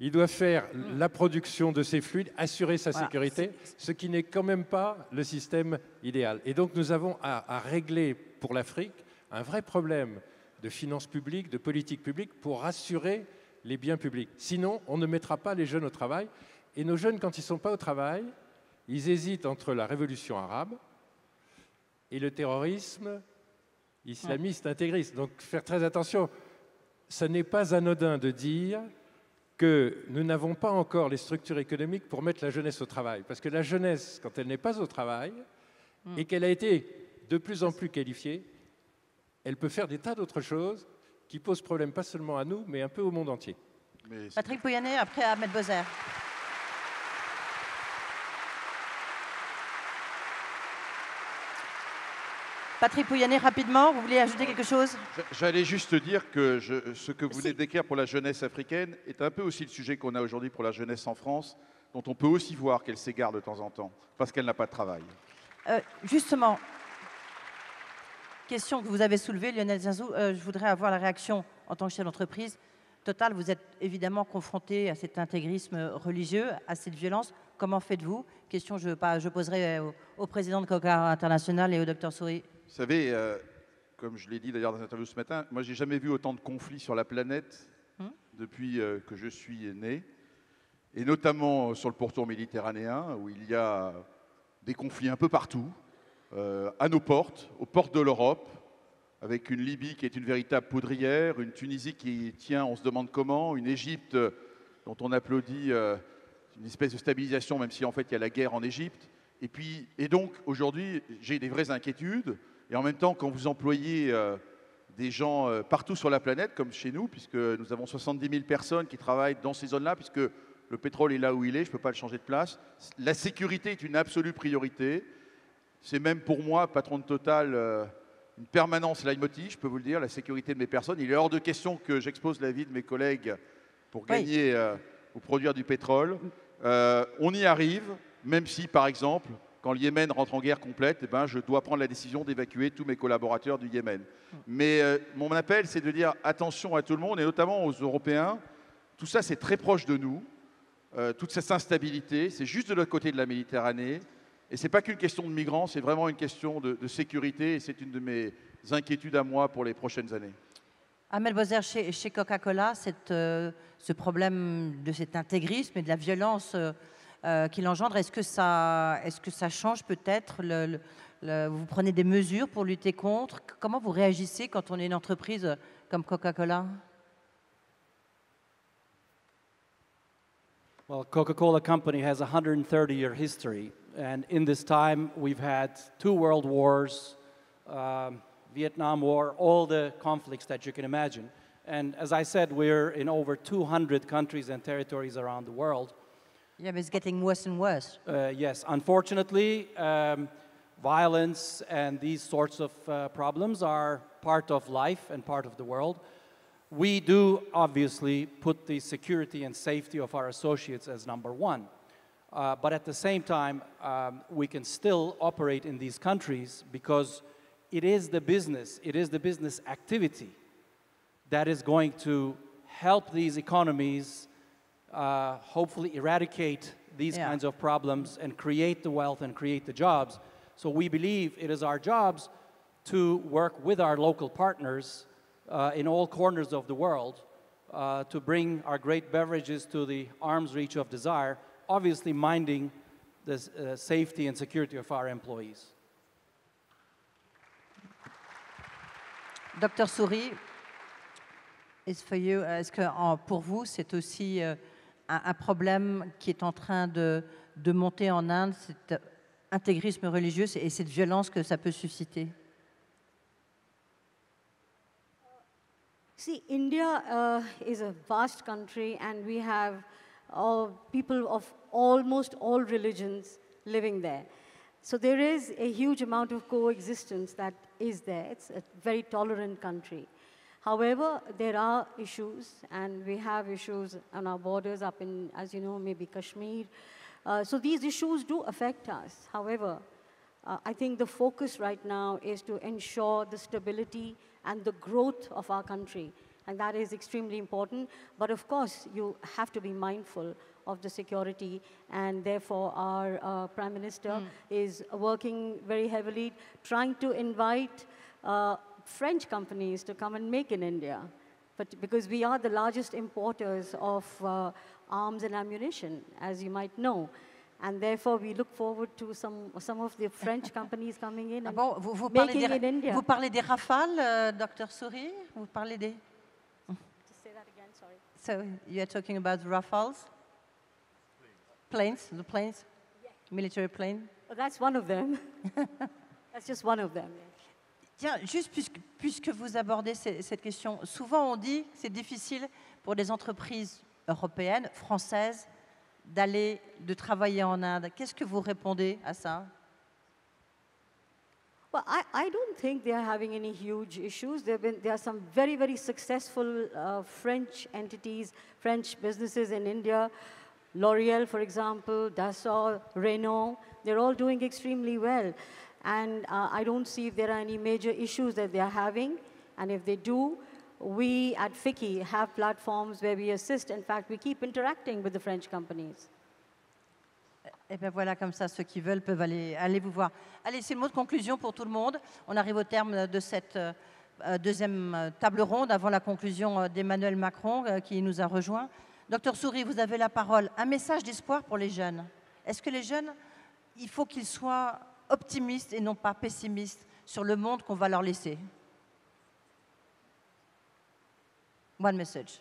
il doit faire la production de ses fluides, assurer sa sécurité, ce qui n'est quand même pas le système idéal. Et donc nous avons à régler pour l'Afrique un vrai problème de finances publiques, de politique publique, pour assurer les biens publics. Sinon, on ne mettra pas les jeunes au travail. Et nos jeunes, quand ils ne sont pas au travail, ils hésitent entre la révolution arabe et le terrorisme islamiste intégriste. Donc faire très attention. Ce n'est pas anodin de dire que nous n'avons pas encore les structures économiques pour mettre la jeunesse au travail. Parce que la jeunesse, quand elle n'est pas au travail, et qu'elle a été de plus en plus qualifiée, elle peut faire des tas d'autres choses qui posent problème pas seulement à nous, mais un peu au monde entier. Patrick Pouyanné, après Ahmed Bozer. Patrick Pouyanné, rapidement, vous voulez ajouter quelque chose? J'allais juste dire que ce que vous venez de décrire pour la jeunesse africaine est un peu aussi le sujet qu'on a aujourd'hui pour la jeunesse en France, dont on peut aussi voir qu'elle s'égare de temps en temps, parce qu'elle n'a pas de travail. Justement, question que vous avez soulevée, Lionel Zinsou, je voudrais avoir la réaction en tant que chef d'entreprise. Total, vous êtes évidemment confronté à cet intégrisme religieux, à cette violence. Comment faites-vous? Question je poserai au président de Coca International et au docteur Souris. Vous savez, comme je l'ai dit d'ailleurs dans une interview ce matin, moi j'ai jamais vu autant de conflits sur la planète depuis que je suis né, et notamment sur le pourtour méditerranéen, où il y a des conflits un peu partout, à nos portes, aux portes de l'Europe, avec une Libye qui est une véritable poudrière, une Tunisie qui tient, on se demande comment, une Égypte dont on applaudit une espèce de stabilisation, même si en fait il y a la guerre en Égypte. Et donc aujourd'hui, j'ai des vraies inquiétudes. Et en même temps, quand vous employez des gens partout sur la planète, comme chez nous, puisque nous avons 70 000 personnes qui travaillent dans ces zones-là, puisque le pétrole est là où il est, je ne peux pas le changer de place. La sécurité est une absolue priorité. C'est même pour moi, patron de Total, une permanence leitmotiv, je peux vous le dire, la sécurité de mes personnes. Il est hors de question que j'expose la vie de mes collègues pour gagner ou produire du pétrole. On y arrive, même si, par exemple, quand le Yémen rentre en guerre complète, eh ben, je dois prendre la décision d'évacuer tous mes collaborateurs du Yémen. Mais mon appel, c'est de dire attention à tout le monde, et notamment aux Européens. Tout ça, c'est très proche de nous. Toute cette instabilité, c'est juste de l'autre côté de la Méditerranée. Et ce n'est pas qu'une question de migrants, c'est vraiment une question de sécurité. Et c'est une de mes inquiétudes à moi pour les prochaines années. Ahmed Bozer, chez Coca-Cola, ce problème de cet intégrisme et de la violence qu'il engendre, est-ce que ça change peut-être vous prenez des mesures pour lutter contre? Comment vous réagissez quand on est une entreprise comme Coca-Cola? Well, Coca-Cola Company has a 130-year history, and in this time we've had 2 world wars, Vietnam War, all the conflicts that you can imagine. And as I said, we're in over 200 countries and territories around the world. Yeah, but it's getting worse and worse. Yes, unfortunately, violence and these sorts of problems are part of life and part of the world. We do obviously put the security and safety of our associates as number 1. But at the same time, we can still operate in these countries because it is the business activity that is going to help these economies hopefully eradicate these kinds of problems and create the wealth and create the jobs. So we believe it is our jobs to work with our local partners in all corners of the world to bring our great beverages to the arm's reach of desire, obviously minding the safety and security of our employees. Dr Souris, est-ce que pour vous, c'est aussi un problème qui est en train de monter en Inde, cet intégrisme religieux et cette violence que ça peut susciter? See, India is a vast country, and we have people of almost all religions living there. So there is a huge amount of coexistence that is there. It's a very tolerant country. However, there are issues, and we have issues on our borders up in, as you know, maybe Kashmir. So these issues do affect us. However, I think the focus right now is to ensure the stability and the growth of our country, and that is extremely important. But of course, you have to be mindful of the security, and therefore our Prime Minister is working very heavily, trying to invite French companies to come and make in India, but because we are the largest importers of arms and ammunition, as you might know. And therefore, we look forward to some of the French companies coming in and making in India. Vous parlez des Rafales, Dr Souris? Vous parlez des... Just say that again, sorry. So, you're talking about Rafales? Planes, the planes? Yeah. Military plane? Well, that's one of them. That's just one of them. Tiens, juste puisque vous abordez cette question, souvent on dit que c'est difficile pour des entreprises européennes, françaises, de travailler en Inde. Qu'est-ce que vous répondez à ça? Well, I don't think they are having any huge issues. There are some very, very successful French entities, French businesses in India. L'Oréal, for example, Dassault, Renault, they're all doing extremely well. And I don't see if there are any major issues that they are having. And if they do, we at FICCI have platforms where we assist. In fact, we keep interacting with the French companies. Et bien voilà, comme ça, ceux qui veulent peuvent aller vous voir. Allez, c'est le mot de conclusion pour tout le monde. On arrive au terme de cette deuxième table ronde avant la conclusion d'Emmanuel Macron qui nous a rejoints. Docteur Souris, vous avez la parole. Un message d'espoir pour les jeunes. Est-ce que les jeunes, il faut qu'ils soient optimistes et non pas pessimistes sur le monde qu'on va leur laisser? One message.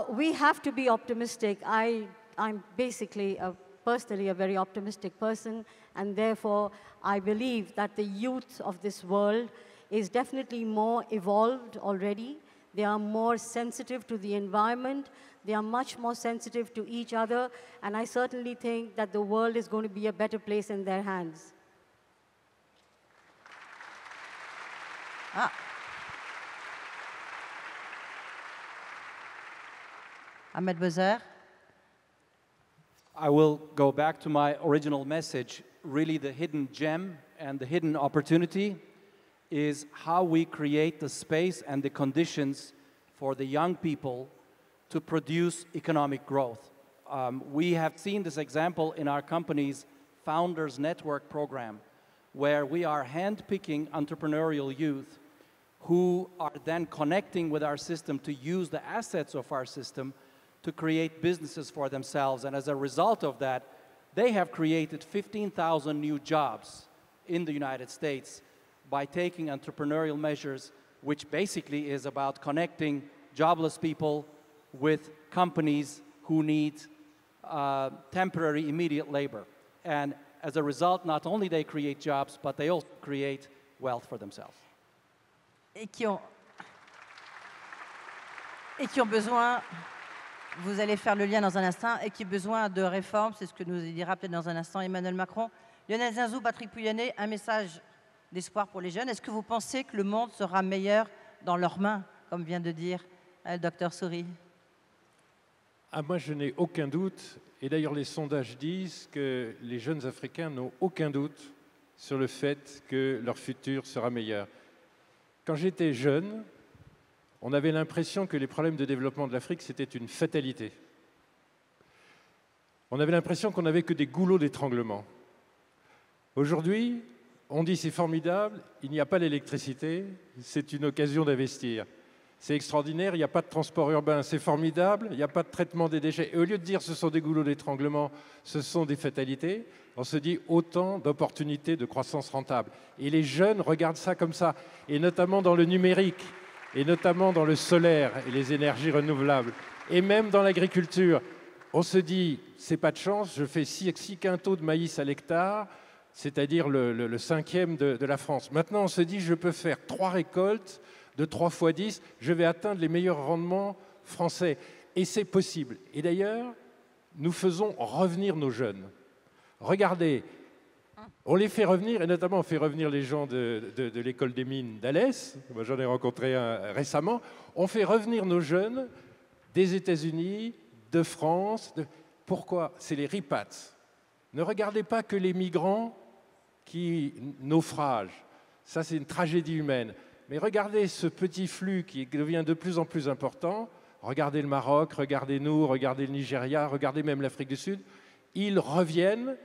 We have to be optimistic. I'm basically, personally, a very optimistic person, and therefore I believe that the youth of this world is definitely more evolved already. They are more sensitive to the environment. They are much more sensitive to each other, and I certainly think that the world is going to be a better place in their hands. Ahmed Bouzer. I will go back to my original message. Really, the hidden gem and the hidden opportunity is how we create the space and the conditions for the young people to produce economic growth. We have seen this example in our company's Founders Network program, where we are handpicking entrepreneurial youth who are then connecting with our system to use the assets of our system to create businesses for themselves. And as a result of that, they have created 15,000 new jobs in the United States by taking entrepreneurial measures, which basically is about connecting jobless people with companies who need temporary, immediate labor. And as a result, not only they create jobs, but they also create wealth for themselves. Et qui ont besoin, vous allez faire le lien dans un instant, et qui ont besoin de réformes, c'est ce que nous dira peut-être dans un instant Emmanuel Macron. Lionel Zinsou, Patrick Pouyanné, un message d'espoir pour les jeunes. Est-ce que vous pensez que le monde sera meilleur dans leurs mains, comme vient de dire le docteur Souris? Moi, je n'ai aucun doute. Et d'ailleurs, les sondages disent que les jeunes Africains n'ont aucun doute sur le fait que leur futur sera meilleur. Quand j'étais jeune, on avait l'impression que les problèmes de développement de l'Afrique, c'était une fatalité. On avait l'impression qu'on n'avait que des goulots d'étranglement. Aujourd'hui, on dit c'est formidable, il n'y a pas l'électricité, c'est une occasion d'investir. C'est extraordinaire, il n'y a pas de transport urbain, c'est formidable, il n'y a pas de traitement des déchets. Et au lieu de dire ce sont des goulots d'étranglement, ce sont des fatalités, on se dit autant d'opportunités de croissance rentable. Et les jeunes regardent ça comme ça, et notamment dans le numérique, et notamment dans le solaire et les énergies renouvelables, et même dans l'agriculture. On se dit, c'est pas de chance, je fais 6 quintaux de maïs à l'hectare, c'est-à-dire le 5e de la France. Maintenant, on se dit, je peux faire 3 récoltes de 3 x 10, je vais atteindre les meilleurs rendements français. Et c'est possible. Et d'ailleurs, nous faisons revenir nos jeunes. Regardez, on les fait revenir, et notamment on fait revenir les gens de l'école des mines d'Alès, moi j'en ai rencontré un récemment, on fait revenir nos jeunes des États-Unis, de France. Pourquoi? C'est les repats. Ne regardez pas que les migrants qui naufragent, ça c'est une tragédie humaine, mais regardez ce petit flux qui devient de plus en plus important, regardez le Maroc, regardez-nous, regardez le Nigeria, regardez même l'Afrique du Sud, ils reviennent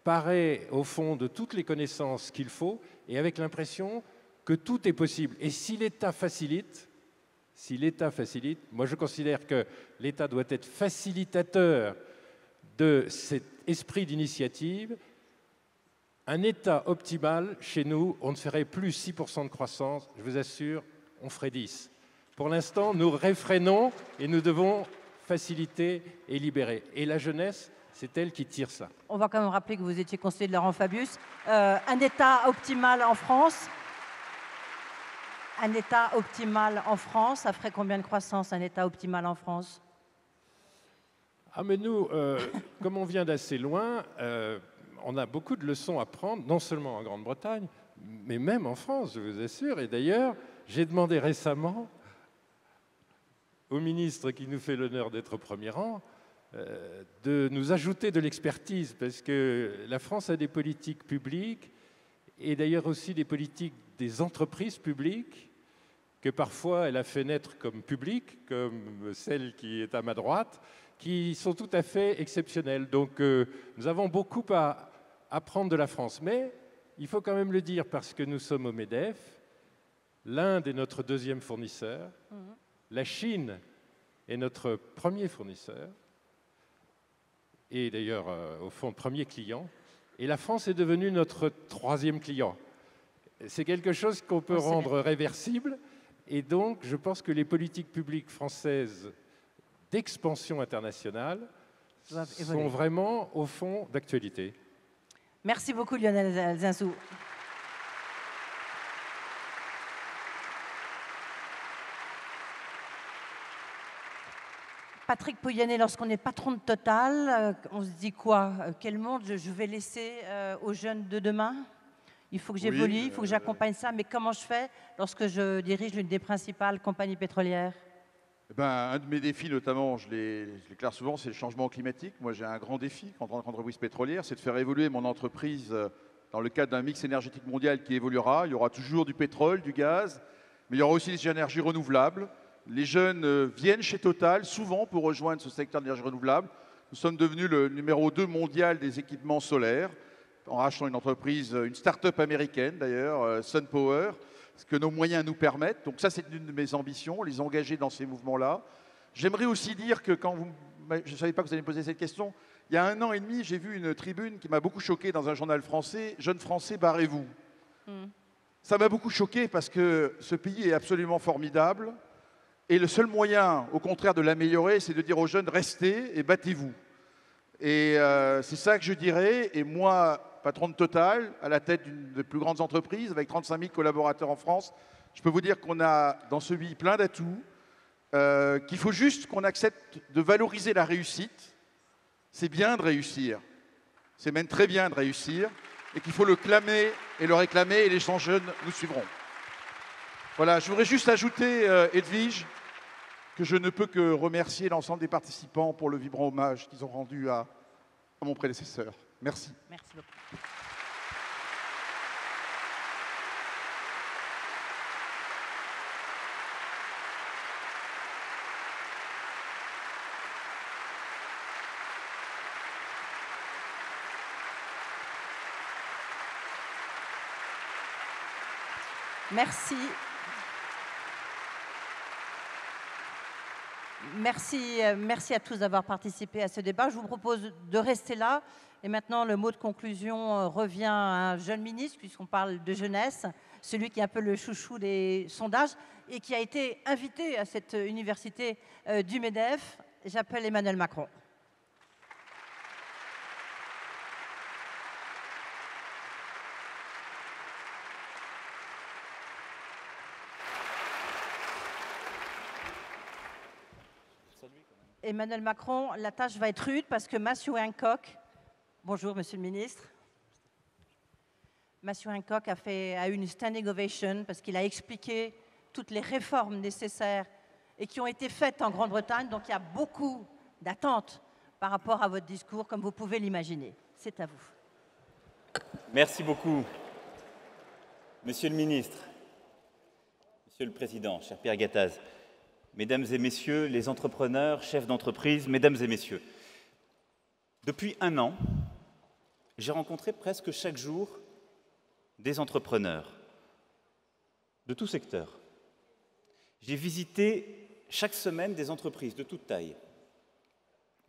parés au fond de toutes les connaissances qu'il faut et avec l'impression que tout est possible. Et si l'État facilite, moi je considère que l'État doit être facilitateur de cet esprit d'initiative. Un État optimal, chez nous, on ne ferait plus 6% de croissance, je vous assure, on ferait 10. Pour l'instant, nous réfrénons et nous devons faciliter et libérer. Et la jeunesse, c'est elle qui tire ça. On va quand même rappeler que vous étiez conseiller de Laurent Fabius. Un État optimal en France. Un État optimal en France, ça ferait combien de croissance, un État optimal en France? Mais nous, comme on vient d'assez loin, on a beaucoup de leçons à prendre, non seulement en Grande-Bretagne, mais même en France, je vous assure. Et d'ailleurs, j'ai demandé récemment au ministre qui nous fait l'honneur d'être au premier rang de nous ajouter de l'expertise, parce que la France a des politiques publiques et d'ailleurs aussi des politiques des entreprises publiques que parfois elle a fait naître comme publiques, comme celle qui est à ma droite, qui sont tout à fait exceptionnelles. Donc nous avons beaucoup à apprendre de la France. Mais il faut quand même le dire parce que nous sommes au MEDEF, l'Inde est notre deuxième fournisseur, la Chine est notre premier fournisseur, et d'ailleurs au fond premier client, et la France est devenue notre troisième client. C'est quelque chose qu'on peut rendre réversible, et donc je pense que les politiques publiques françaises d'expansion internationale sont vraiment au fond d'actualité. Merci beaucoup Lionel Zinsou. Patrick Pouyanné, lorsqu'on est patron de Total, on se dit quoi? Quel monde je vais laisser aux jeunes de demain? Il faut que j'évolue, il faut que j'accompagne ça, mais comment je fais lorsque je dirige l'une des principales compagnies pétrolières? Un de mes défis, notamment, je l'éclaire souvent, c'est le changement climatique. Moi, j'ai un grand défi en tant qu'entreprise pétrolière, c'est de faire évoluer mon entreprise dans le cadre d'un mix énergétique mondial qui évoluera. Il y aura toujours du pétrole, du gaz, mais il y aura aussi des énergies renouvelables. Les jeunes viennent chez Total souvent pour rejoindre ce secteur d'énergie renouvelable. Nous sommes devenus le numéro 2 mondial des équipements solaires, en rachetant une entreprise, une start-up américaine d'ailleurs, SunPower, ce que nos moyens nous permettent. Donc ça, c'est une de mes ambitions, les engager dans ces mouvements-là. J'aimerais aussi dire que quand vous... Je ne savais pas que vous alliez me poser cette question. Il y a 1 an et demi, j'ai vu une tribune qui m'a beaucoup choqué dans un journal français, « Jeunes Français, barrez-vous ». Ça m'a beaucoup choqué parce que ce pays est absolument formidable. Et le seul moyen, au contraire, de l'améliorer, c'est de dire aux jeunes, restez et battez-vous. Et c'est ça que je dirais. Et moi, patron de Total, à la tête d'une des plus grandes entreprises, avec 35 000 collaborateurs en France, je peux vous dire qu'on a dans ce pays plein d'atouts, qu'il faut juste qu'on accepte de valoriser la réussite. C'est bien de réussir. C'est même très bien de réussir. Et qu'il faut le clamer et le réclamer, et les gens jeunes nous suivront. Voilà, je voudrais juste ajouter, Edwige, que je ne peux que remercier l'ensemble des participants pour le vibrant hommage qu'ils ont rendu à mon prédécesseur. Merci. Merci beaucoup. Merci. Merci à tous d'avoir participé à ce débat. Je vous propose de rester là. Et maintenant, le mot de conclusion revient à un jeune ministre, puisqu'on parle de jeunesse, celui qui est un peu le chouchou des sondages et qui a été invité à cette université du MEDEF. J'appelle Emmanuel Macron. Emmanuel Macron, la tâche va être rude parce que Matthew Hancock, bonjour Monsieur le Ministre, Matthew Hancock a eu une standing ovation parce qu'il a expliqué toutes les réformes nécessaires et qui ont été faites en Grande-Bretagne, donc il y a beaucoup d'attentes par rapport à votre discours, comme vous pouvez l'imaginer. C'est à vous. Merci beaucoup, Monsieur le Ministre, Monsieur le Président, cher Pierre Gattaz, Mesdames et Messieurs les entrepreneurs, chefs d'entreprise, Mesdames et Messieurs. Depuis 1 an, j'ai rencontré presque chaque jour des entrepreneurs de tout secteur. J'ai visité chaque semaine des entreprises de toute taille.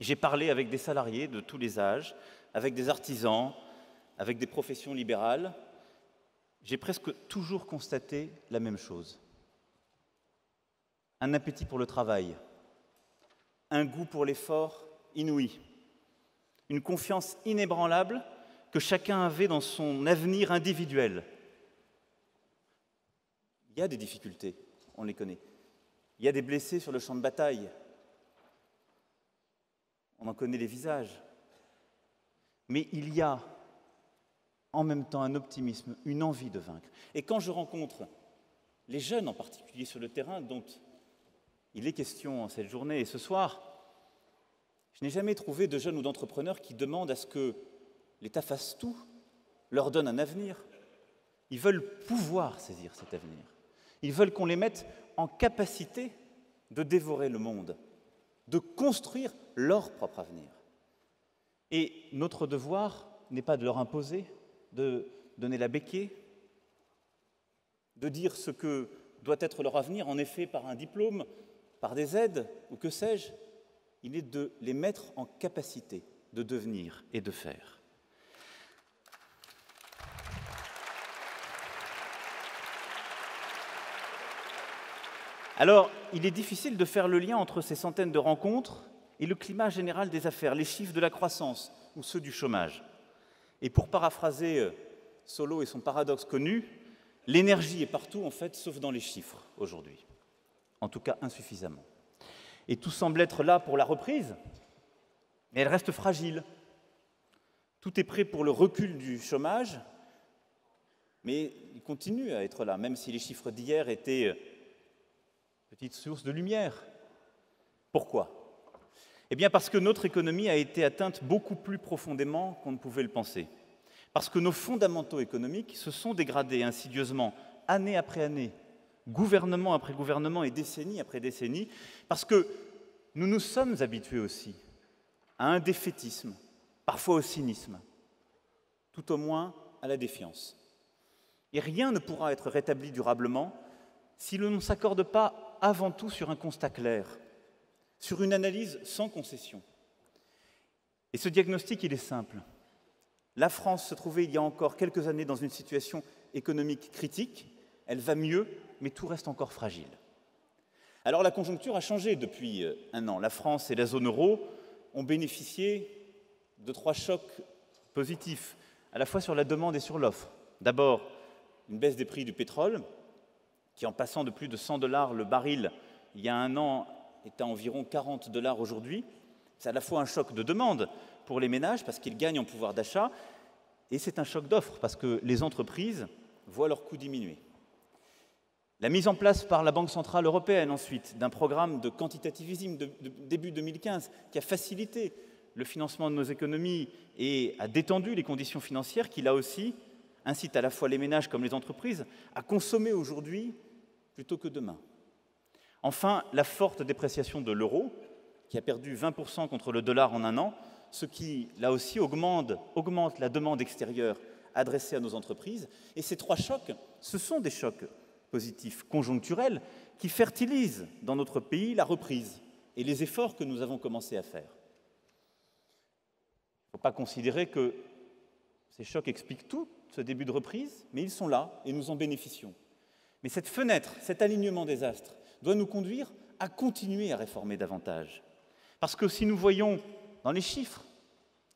J'ai parlé avec des salariés de tous les âges, avec des artisans, avec des professions libérales. J'ai presque toujours constaté la même chose. Un appétit pour le travail, un goût pour l'effort inouï, une confiance inébranlable que chacun avait dans son avenir individuel. Il y a des difficultés, on les connaît. Il y a des blessés sur le champ de bataille. On en connaît les visages. Mais il y a en même temps un optimisme, une envie de vaincre. Et quand je rencontre les jeunes, en particulier sur le terrain, dont il est question cette journée et ce soir, je n'ai jamais trouvé de jeunes ou d'entrepreneurs qui demandent à ce que l'État fasse tout, leur donne un avenir. Ils veulent pouvoir saisir cet avenir. Ils veulent qu'on les mette en capacité de dévorer le monde, de construire leur propre avenir. Et notre devoir n'est pas de leur imposer, de donner la béquille, de dire ce que doit être leur avenir, en effet, par un diplôme, par des aides, ou que sais-je. Il est de les mettre en capacité de devenir et de faire. Alors, il est difficile de faire le lien entre ces centaines de rencontres et le climat général des affaires, les chiffres de la croissance ou ceux du chômage. Et pour paraphraser Solow et son paradoxe connu, l'énergie est partout, en fait, sauf dans les chiffres aujourd'hui. En tout cas, insuffisamment. Et tout semble être là pour la reprise, mais elle reste fragile. Tout est prêt pour le recul du chômage, mais il continue à être là, même si les chiffres d'hier étaient petite source de lumière. Pourquoi ? Eh bien parce que notre économie a été atteinte beaucoup plus profondément qu'on ne pouvait le penser. Parce que nos fondamentaux économiques se sont dégradés insidieusement, année après année, gouvernement après gouvernement et décennie après décennie, parce que nous nous sommes habitués aussi à un défaitisme, parfois au cynisme, tout au moins à la défiance. Et rien ne pourra être rétabli durablement si l'on ne s'accorde pas avant tout sur un constat clair, sur une analyse sans concession. Et ce diagnostic, il est simple. La France se trouvait il y a encore quelques années dans une situation économique critique, elle va mieux, mais tout reste encore fragile. Alors la conjoncture a changé depuis un an. La France et la zone euro ont bénéficié de 3 chocs positifs, à la fois sur la demande et sur l'offre. D'abord, une baisse des prix du pétrole, qui en passant de plus de 100 $ le baril il y a un an est à environ 40 $ aujourd'hui. C'est à la fois un choc de demande pour les ménages parce qu'ils gagnent en pouvoir d'achat, et c'est un choc d'offre parce que les entreprises voient leurs coûts diminuer. La mise en place par la Banque centrale européenne ensuite d'un programme de quantitative easing de début 2015 qui a facilité le financement de nos économies et a détendu les conditions financières qui, là aussi, incitent à la fois les ménages comme les entreprises à consommer aujourd'hui plutôt que demain. Enfin, la forte dépréciation de l'euro, qui a perdu 20% contre le dollar en un an, ce qui, là aussi, augmente la demande extérieure adressée à nos entreprises. Et ces 3 chocs, ce sont des chocs positifs conjoncturels qui fertilisent dans notre pays la reprise et les efforts que nous avons commencé à faire. Il ne faut pas considérer que ces chocs expliquent tout, ce début de reprise, mais ils sont là et nous en bénéficions. Mais cette fenêtre, cet alignement des astres, doit nous conduire à continuer à réformer davantage. Parce que si nous voyons dans les chiffres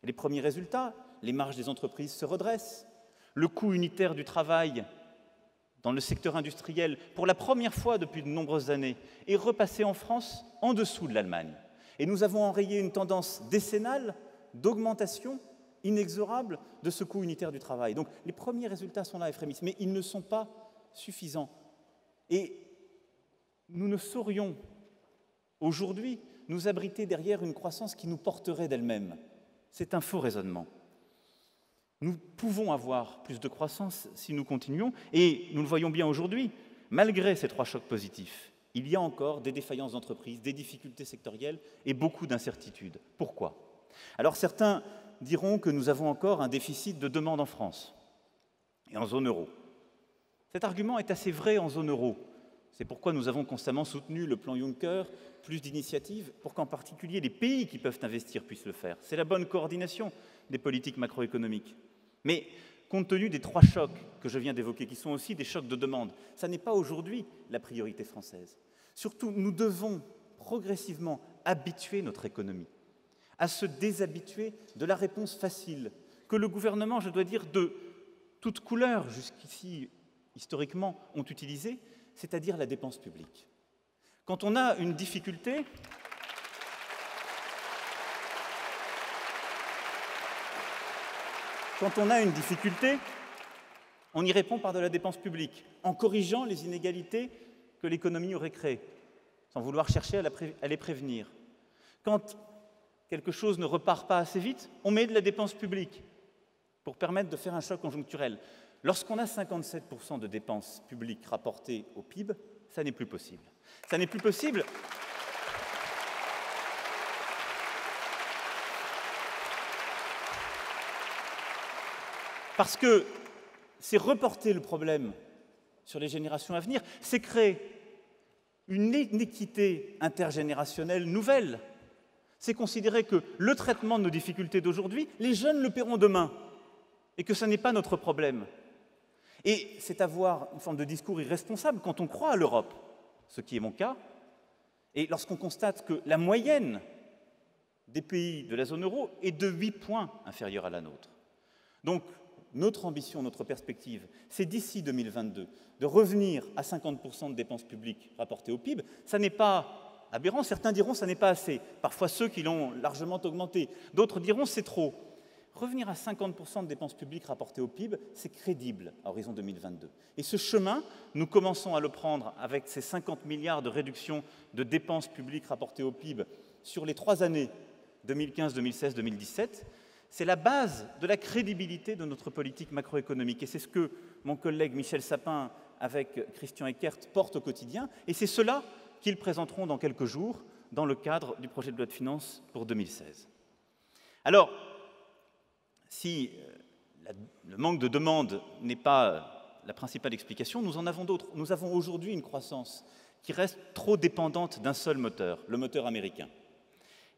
les premiers résultats, les marges des entreprises se redressent, le coût unitaire du travail dans le secteur industriel, pour la première fois depuis de nombreuses années, est repassé en France en dessous de l'Allemagne. Et nous avons enrayé une tendance décennale d'augmentation inexorable de ce coût unitaire du travail. Donc les premiers résultats sont là et frémissent, mais ils ne sont pas suffisants. Et nous ne saurions aujourd'hui nous abriter derrière une croissance qui nous porterait d'elle-même. C'est un faux raisonnement. Nous pouvons avoir plus de croissance si nous continuons, et nous le voyons bien aujourd'hui, malgré ces 3 chocs positifs, il y a encore des défaillances d'entreprises, des difficultés sectorielles et beaucoup d'incertitudes. Pourquoi? Alors certains diront que nous avons encore un déficit de demande en France et en zone euro. Cet argument est assez vrai en zone euro. C'est pourquoi nous avons constamment soutenu le plan Juncker, plus d'initiatives, pour qu'en particulier les pays qui peuvent investir puissent le faire. C'est la bonne coordination des politiques macroéconomiques. Mais compte tenu des 3 chocs que je viens d'évoquer, qui sont aussi des chocs de demande, ça n'est pas aujourd'hui la priorité française. Surtout, nous devons progressivement habituer notre économie à se déshabituer de la réponse facile que le gouvernement, je dois dire, de toute couleur jusqu'ici, historiquement, ont utilisée, c'est-à-dire la dépense publique. Quand on a une difficulté, on y répond par de la dépense publique, en corrigeant les inégalités que l'économie aurait créées, sans vouloir chercher à les prévenir. Quand quelque chose ne repart pas assez vite, on met de la dépense publique pour permettre de faire un choc conjoncturel. Lorsqu'on a 57% de dépenses publiques rapportées au PIB, ça n'est plus possible. Ça n'est plus possible parce que c'est reporter le problème sur les générations à venir, c'est créer une inéquité intergénérationnelle nouvelle. C'est considérer que le traitement de nos difficultés d'aujourd'hui, les jeunes le paieront demain, et que ce n'est pas notre problème. Et c'est avoir une forme de discours irresponsable quand on croit à l'Europe, ce qui est mon cas, et lorsqu'on constate que la moyenne des pays de la zone euro est de 8 points inférieure à la nôtre. Donc, notre ambition, notre perspective, c'est d'ici 2022 de revenir à 50% de dépenses publiques rapportées au PIB. Ça n'est pas aberrant, certains diront que ça n'est pas assez. Parfois ceux qui l'ont largement augmenté, d'autres diront que c'est trop. Revenir à 50% de dépenses publiques rapportées au PIB, c'est crédible à horizon 2022. Et ce chemin, nous commençons à le prendre avec ces 50 milliards de réduction de dépenses publiques rapportées au PIB sur les 3 années 2015, 2016, 2017. C'est la base de la crédibilité de notre politique macroéconomique. Et c'est ce que mon collègue Michel Sapin, avec Christian Eckert, porte au quotidien. Et c'est cela qu'ils présenteront dans quelques jours dans le cadre du projet de loi de finances pour 2016. Alors, si le manque de demande n'est pas la principale explication, nous en avons d'autres. Nous avons aujourd'hui une croissance qui reste trop dépendante d'un seul moteur, le moteur américain.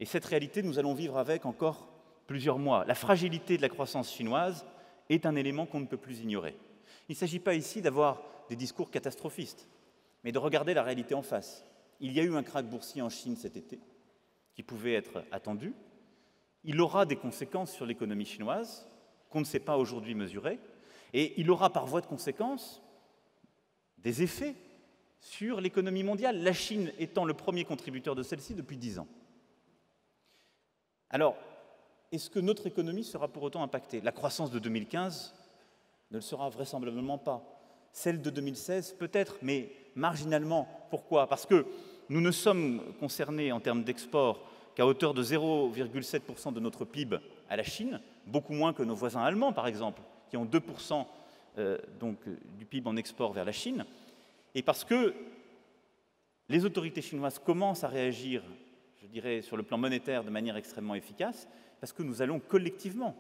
Et cette réalité, nous allons vivre avec encore plusieurs mois. La fragilité de la croissance chinoise est un élément qu'on ne peut plus ignorer. Il ne s'agit pas ici d'avoir des discours catastrophistes, mais de regarder la réalité en face. Il y a eu un krach boursier en Chine cet été, qui pouvait être attendu. Il aura des conséquences sur l'économie chinoise, qu'on ne sait pas aujourd'hui mesurer, et il aura par voie de conséquence des effets sur l'économie mondiale, la Chine étant le premier contributeur de celle-ci depuis 10 ans. Alors, est-ce que notre économie sera pour autant impactée? La croissance de 2015 ne le sera vraisemblablement pas. Celle de 2016, peut-être, mais marginalement. Pourquoi? Parce que nous ne sommes concernés en termes d'export qu'à hauteur de 0,7% de notre PIB à la Chine, beaucoup moins que nos voisins allemands, par exemple, qui ont 2% du PIB en export vers la Chine. Et parce que les autorités chinoises commencent à réagir, je dirais, sur le plan monétaire de manière extrêmement efficace, parce que nous allons collectivement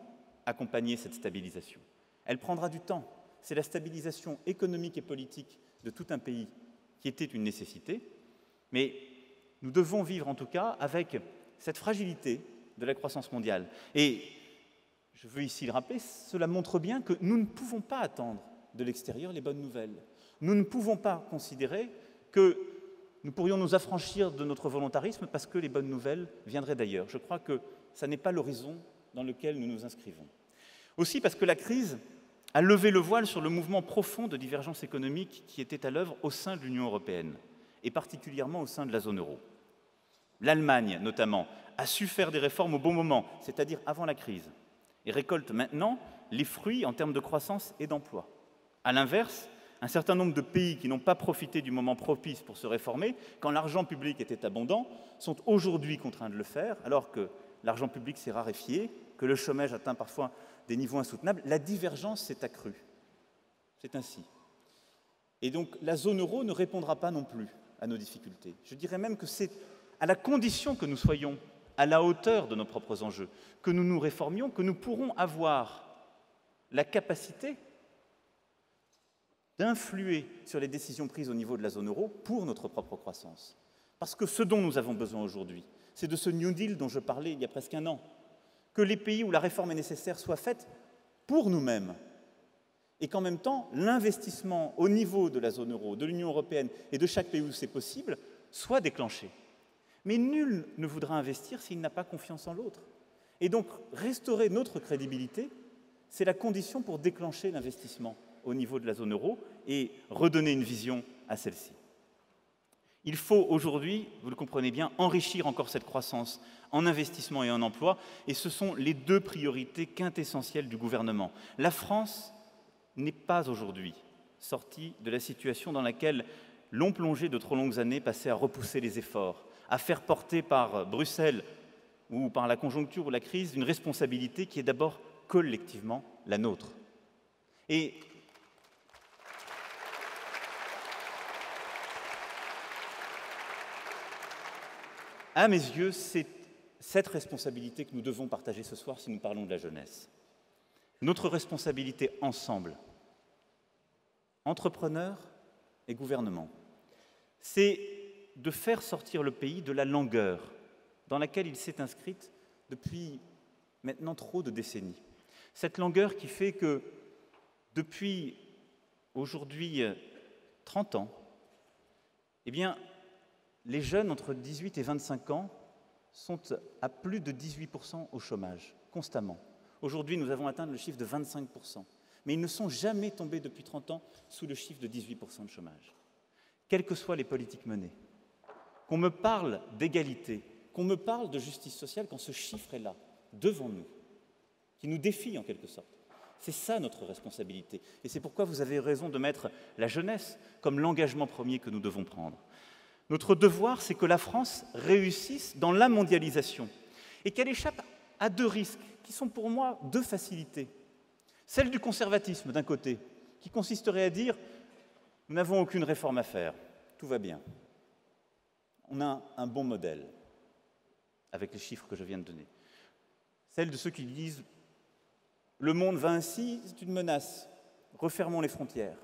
accompagner cette stabilisation. Elle prendra du temps. C'est la stabilisation économique et politique de tout un pays qui était une nécessité, mais nous devons vivre en tout cas avec cette fragilité de la croissance mondiale. Et je veux ici le rappeler, cela montre bien que nous ne pouvons pas attendre de l'extérieur les bonnes nouvelles. Nous ne pouvons pas considérer que nous pourrions nous affranchir de notre volontarisme parce que les bonnes nouvelles viendraient d'ailleurs. Je crois que ça n'est pas l'horizon dans lequel nous nous inscrivons. Aussi parce que la crise a levé le voile sur le mouvement profond de divergence économique qui était à l'œuvre au sein de l'Union européenne, et particulièrement au sein de la zone euro. L'Allemagne, notamment, a su faire des réformes au bon moment, c'est-à-dire avant la crise, et récolte maintenant les fruits en termes de croissance et d'emploi. À l'inverse, un certain nombre de pays qui n'ont pas profité du moment propice pour se réformer, quand l'argent public était abondant, sont aujourd'hui contraints de le faire, alors que l'argent public s'est raréfié, que le chômage atteint parfois des niveaux insoutenables. La divergence s'est accrue. C'est ainsi. Et donc la zone euro ne répondra pas non plus à nos difficultés. Je dirais même que c'est à la condition que nous soyons à la hauteur de nos propres enjeux, que nous nous réformions, que nous pourrons avoir la capacité d'influer sur les décisions prises au niveau de la zone euro pour notre propre croissance. Parce que ce dont nous avons besoin aujourd'hui, c'est de ce New Deal dont je parlais il y a presque un an, que les pays où la réforme est nécessaire soient faites pour nous-mêmes, et qu'en même temps, l'investissement au niveau de la zone euro, de l'Union européenne et de chaque pays où c'est possible, soit déclenché. Mais nul ne voudra investir s'il n'a pas confiance en l'autre. Et donc, restaurer notre crédibilité, c'est la condition pour déclencher l'investissement au niveau de la zone euro et redonner une vision à celle-ci. Il faut aujourd'hui, vous le comprenez bien, enrichir encore cette croissance en investissement et en emploi, et ce sont les deux priorités quintessentielles du gouvernement. La France n'est pas aujourd'hui sortie de la situation dans laquelle l'ont plongé de trop longues années passées à repousser les efforts, à faire porter par Bruxelles ou par la conjoncture ou la crise une responsabilité qui est d'abord collectivement la nôtre. Et à mes yeux, c'est cette responsabilité que nous devons partager ce soir si nous parlons de la jeunesse. Notre responsabilité ensemble, entrepreneurs et gouvernement, c'est de faire sortir le pays de la langueur dans laquelle il s'est inscrit depuis maintenant trop de décennies. Cette langueur qui fait que depuis aujourd'hui 30 ans, eh bien, les jeunes entre 18 et 25 ans sont à plus de 18% au chômage, constamment. Aujourd'hui, nous avons atteint le chiffre de 25%. Mais ils ne sont jamais tombés depuis 30 ans sous le chiffre de 18% de chômage. Quelles que soient les politiques menées. Qu'on me parle d'égalité, qu'on me parle de justice sociale, quand ce chiffre est là, devant nous, qui nous défie en quelque sorte. C'est ça notre responsabilité. Et c'est pourquoi vous avez raison de mettre la jeunesse comme l'engagement premier que nous devons prendre. Notre devoir, c'est que la France réussisse dans la mondialisation et qu'elle échappe à deux risques qui sont pour moi deux facilités. Celle du conservatisme d'un côté, qui consisterait à dire « nous n'avons aucune réforme à faire, tout va bien ». On a un bon modèle, avec les chiffres que je viens de donner. Celle de ceux qui disent « le monde va ainsi, c'est une menace, refermons les frontières ».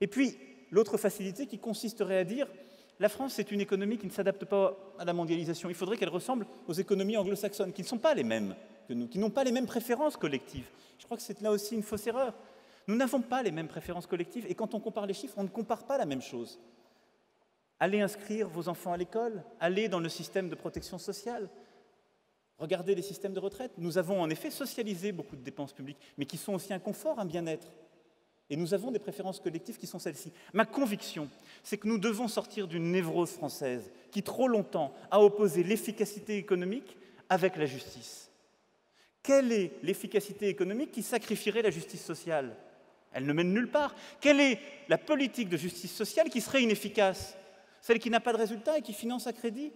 Et puis, l'autre facilité qui consisterait à dire « la France, c'est une économie qui ne s'adapte pas à la mondialisation. Il faudrait qu'elle ressemble aux économies anglo-saxonnes, qui ne sont pas les mêmes que nous, qui n'ont pas les mêmes préférences collectives. » Je crois que c'est là aussi une fausse erreur. Nous n'avons pas les mêmes préférences collectives, et quand on compare les chiffres, on ne compare pas la même chose. Allez inscrire vos enfants à l'école, allez dans le système de protection sociale. Regardez les systèmes de retraite. Nous avons en effet socialisé beaucoup de dépenses publiques, mais qui sont aussi un confort, un bien-être. Et nous avons des préférences collectives qui sont celles-ci. Ma conviction, c'est que nous devons sortir d'une névrose française qui, trop longtemps, a opposé l'efficacité économique avec la justice. Quelle est l'efficacité économique qui sacrifierait la justice sociale? Elle ne mène nulle part. Quelle est la politique de justice sociale qui serait inefficace? Celle qui n'a pas de résultat et qui finance à crédit?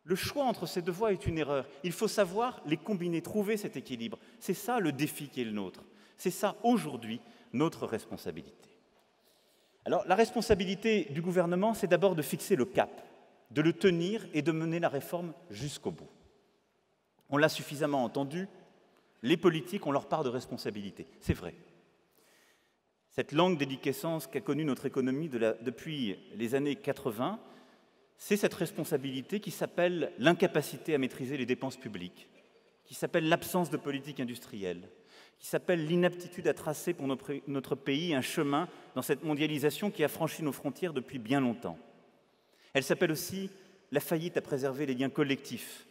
Le choix entre ces deux voies est une erreur. Il faut savoir les combiner, trouver cet équilibre. C'est ça le défi qui est le nôtre. C'est ça, aujourd'hui, notre responsabilité. Alors, la responsabilité du gouvernement, c'est d'abord de fixer le cap, de le tenir et de mener la réforme jusqu'au bout. On l'a suffisamment entendu, les politiques ont leur part de responsabilité. C'est vrai. Cette longue déliquescence qu'a connue notre économie depuis les années 80, c'est cette responsabilité qui s'appelle l'incapacité à maîtriser les dépenses publiques, qui s'appelle l'absence de politique industrielle, qui s'appelle l'inaptitude à tracer pour notre pays un chemin dans cette mondialisation qui a franchi nos frontières depuis bien longtemps. Elle s'appelle aussi la faillite à préserver les liens collectifs,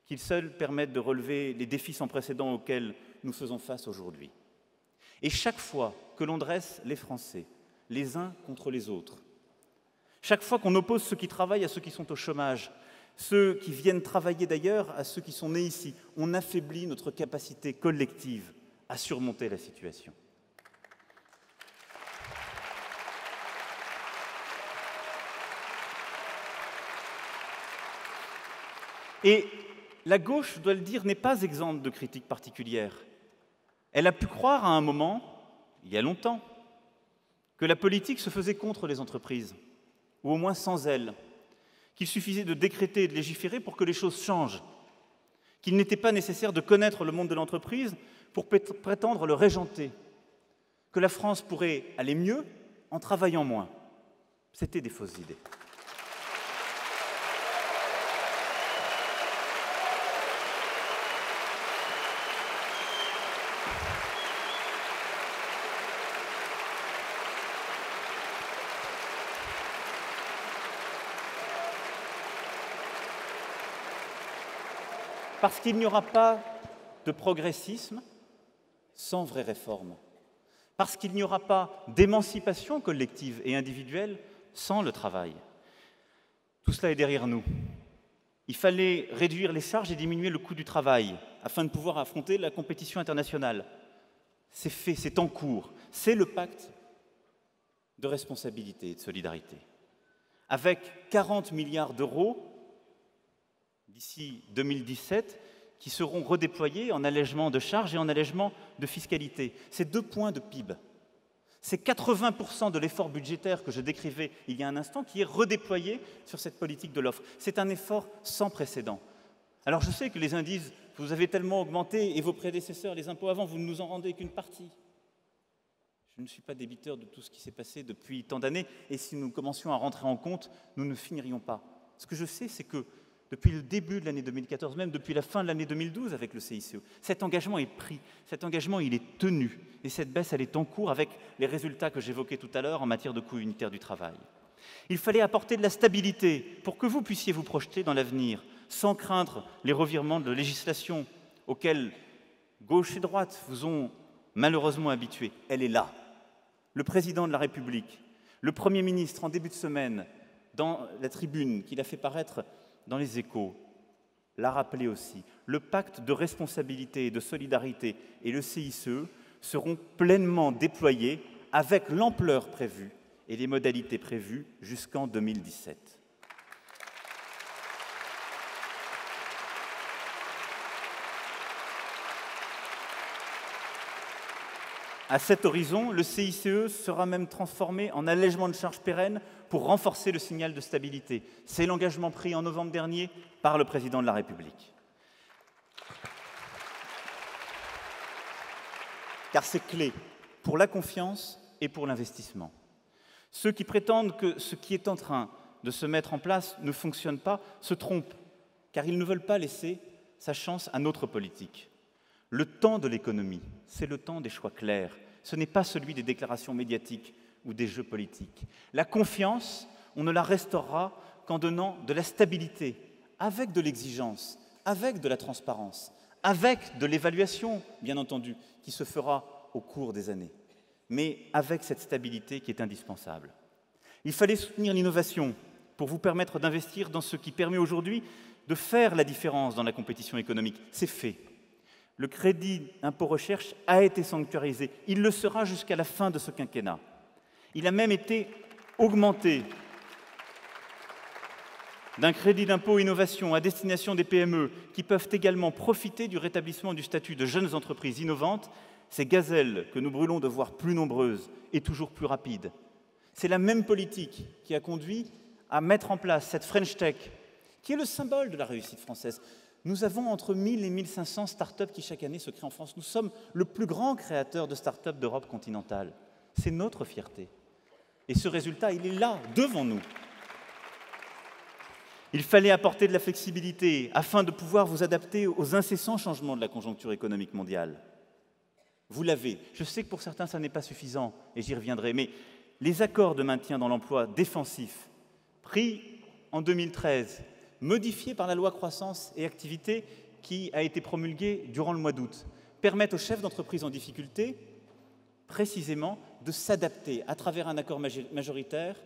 qui seuls permettent de relever les défis sans précédent auxquels nous faisons face aujourd'hui. Et chaque fois que l'on dresse les Français, les uns contre les autres, chaque fois qu'on oppose ceux qui travaillent à ceux qui sont au chômage, ceux qui viennent travailler d'ailleurs à ceux qui sont nés ici, on affaiblit notre capacité collective à surmonter la situation. Et la gauche, je dois le dire, n'est pas exempte de critiques particulières. Elle a pu croire à un moment, il y a longtemps, que la politique se faisait contre les entreprises, ou au moins sans elles, qu'il suffisait de décréter et de légiférer pour que les choses changent, qu'il n'était pas nécessaire de connaître le monde de l'entreprise pour prétendre le régenter, que la France pourrait aller mieux en travaillant moins. C'était des fausses idées. Parce qu'il n'y aura pas de progressisme sans vraie réforme. Parce qu'il n'y aura pas d'émancipation collective et individuelle sans le travail. Tout cela est derrière nous. Il fallait réduire les charges et diminuer le coût du travail afin de pouvoir affronter la compétition internationale. C'est fait, c'est en cours. C'est le pacte de responsabilité et de solidarité. Avec 40 milliards d'euros d'ici 2017, qui seront redéployés en allègement de charges et en allègement de fiscalité. C'est 2 points de PIB. C'est 80% de l'effort budgétaire que je décrivais il y a un instant qui est redéployé sur cette politique de l'offre. C'est un effort sans précédent. Alors je sais que les uns disent « vous avez tellement augmenté et vos prédécesseurs, les impôts avant, vous ne nous en rendez qu'une partie ». Je ne suis pas débiteur de tout ce qui s'est passé depuis tant d'années et si nous commencions à rentrer en compte, nous ne finirions pas. Ce que je sais, c'est que depuis le début de l'année 2014, même depuis la fin de l'année 2012 avec le CICE. Cet engagement est pris, cet engagement il est tenu et cette baisse elle est en cours avec les résultats que j'évoquais tout à l'heure en matière de coût unitaire du travail. Il fallait apporter de la stabilité pour que vous puissiez vous projeter dans l'avenir sans craindre les revirements de législation auxquels gauche et droite vous ont malheureusement habitués. Elle est là. Le président de la République, le Premier ministre en début de semaine dans la tribune qu'il a fait paraître dans les Échos, l'a rappelé aussi, le pacte de responsabilité et de solidarité et le CICE seront pleinement déployés avec l'ampleur prévue et les modalités prévues jusqu'en 2017. À cet horizon, le CICE sera même transformé en allègement de charges pérennes pour renforcer le signal de stabilité. C'est l'engagement pris en novembre dernier par le président de la République. Car c'est clé pour la confiance et pour l'investissement. Ceux qui prétendent que ce qui est en train de se mettre en place ne fonctionne pas se trompent, car ils ne veulent pas laisser sa chance à notre politique. Le temps de l'économie, c'est le temps des choix clairs. Ce n'est pas celui des déclarations médiatiques ou des jeux politiques. La confiance, on ne la restaurera qu'en donnant de la stabilité, avec de l'exigence, avec de la transparence, avec de l'évaluation, bien entendu, qui se fera au cours des années, mais avec cette stabilité qui est indispensable. Il fallait soutenir l'innovation pour vous permettre d'investir dans ce qui permet aujourd'hui de faire la différence dans la compétition économique. C'est fait. Le crédit impôt recherche a été sanctuarisé. Il le sera jusqu'à la fin de ce quinquennat. Il a même été augmenté d'un crédit d'impôt innovation à destination des PME qui peuvent également profiter du rétablissement du statut de jeunes entreprises innovantes, ces gazelles que nous brûlons de voir plus nombreuses et toujours plus rapides. C'est la même politique qui a conduit à mettre en place cette French Tech, qui est le symbole de la réussite française. Nous avons entre 1000 et 1500 start-up qui chaque année se créent en France. Nous sommes le plus grand créateur de start-up d'Europe continentale. C'est notre fierté. Et ce résultat, il est là, devant nous. Il fallait apporter de la flexibilité afin de pouvoir vous adapter aux incessants changements de la conjoncture économique mondiale. Vous l'avez. Je sais que pour certains, ça n'est pas suffisant, et j'y reviendrai, mais les accords de maintien dans l'emploi défensif, pris en 2013, modifiés par la loi croissance et activité qui a été promulguée durant le mois d'août, permettent aux chefs d'entreprise en difficulté, précisément, de s'adapter à travers un accord majoritaire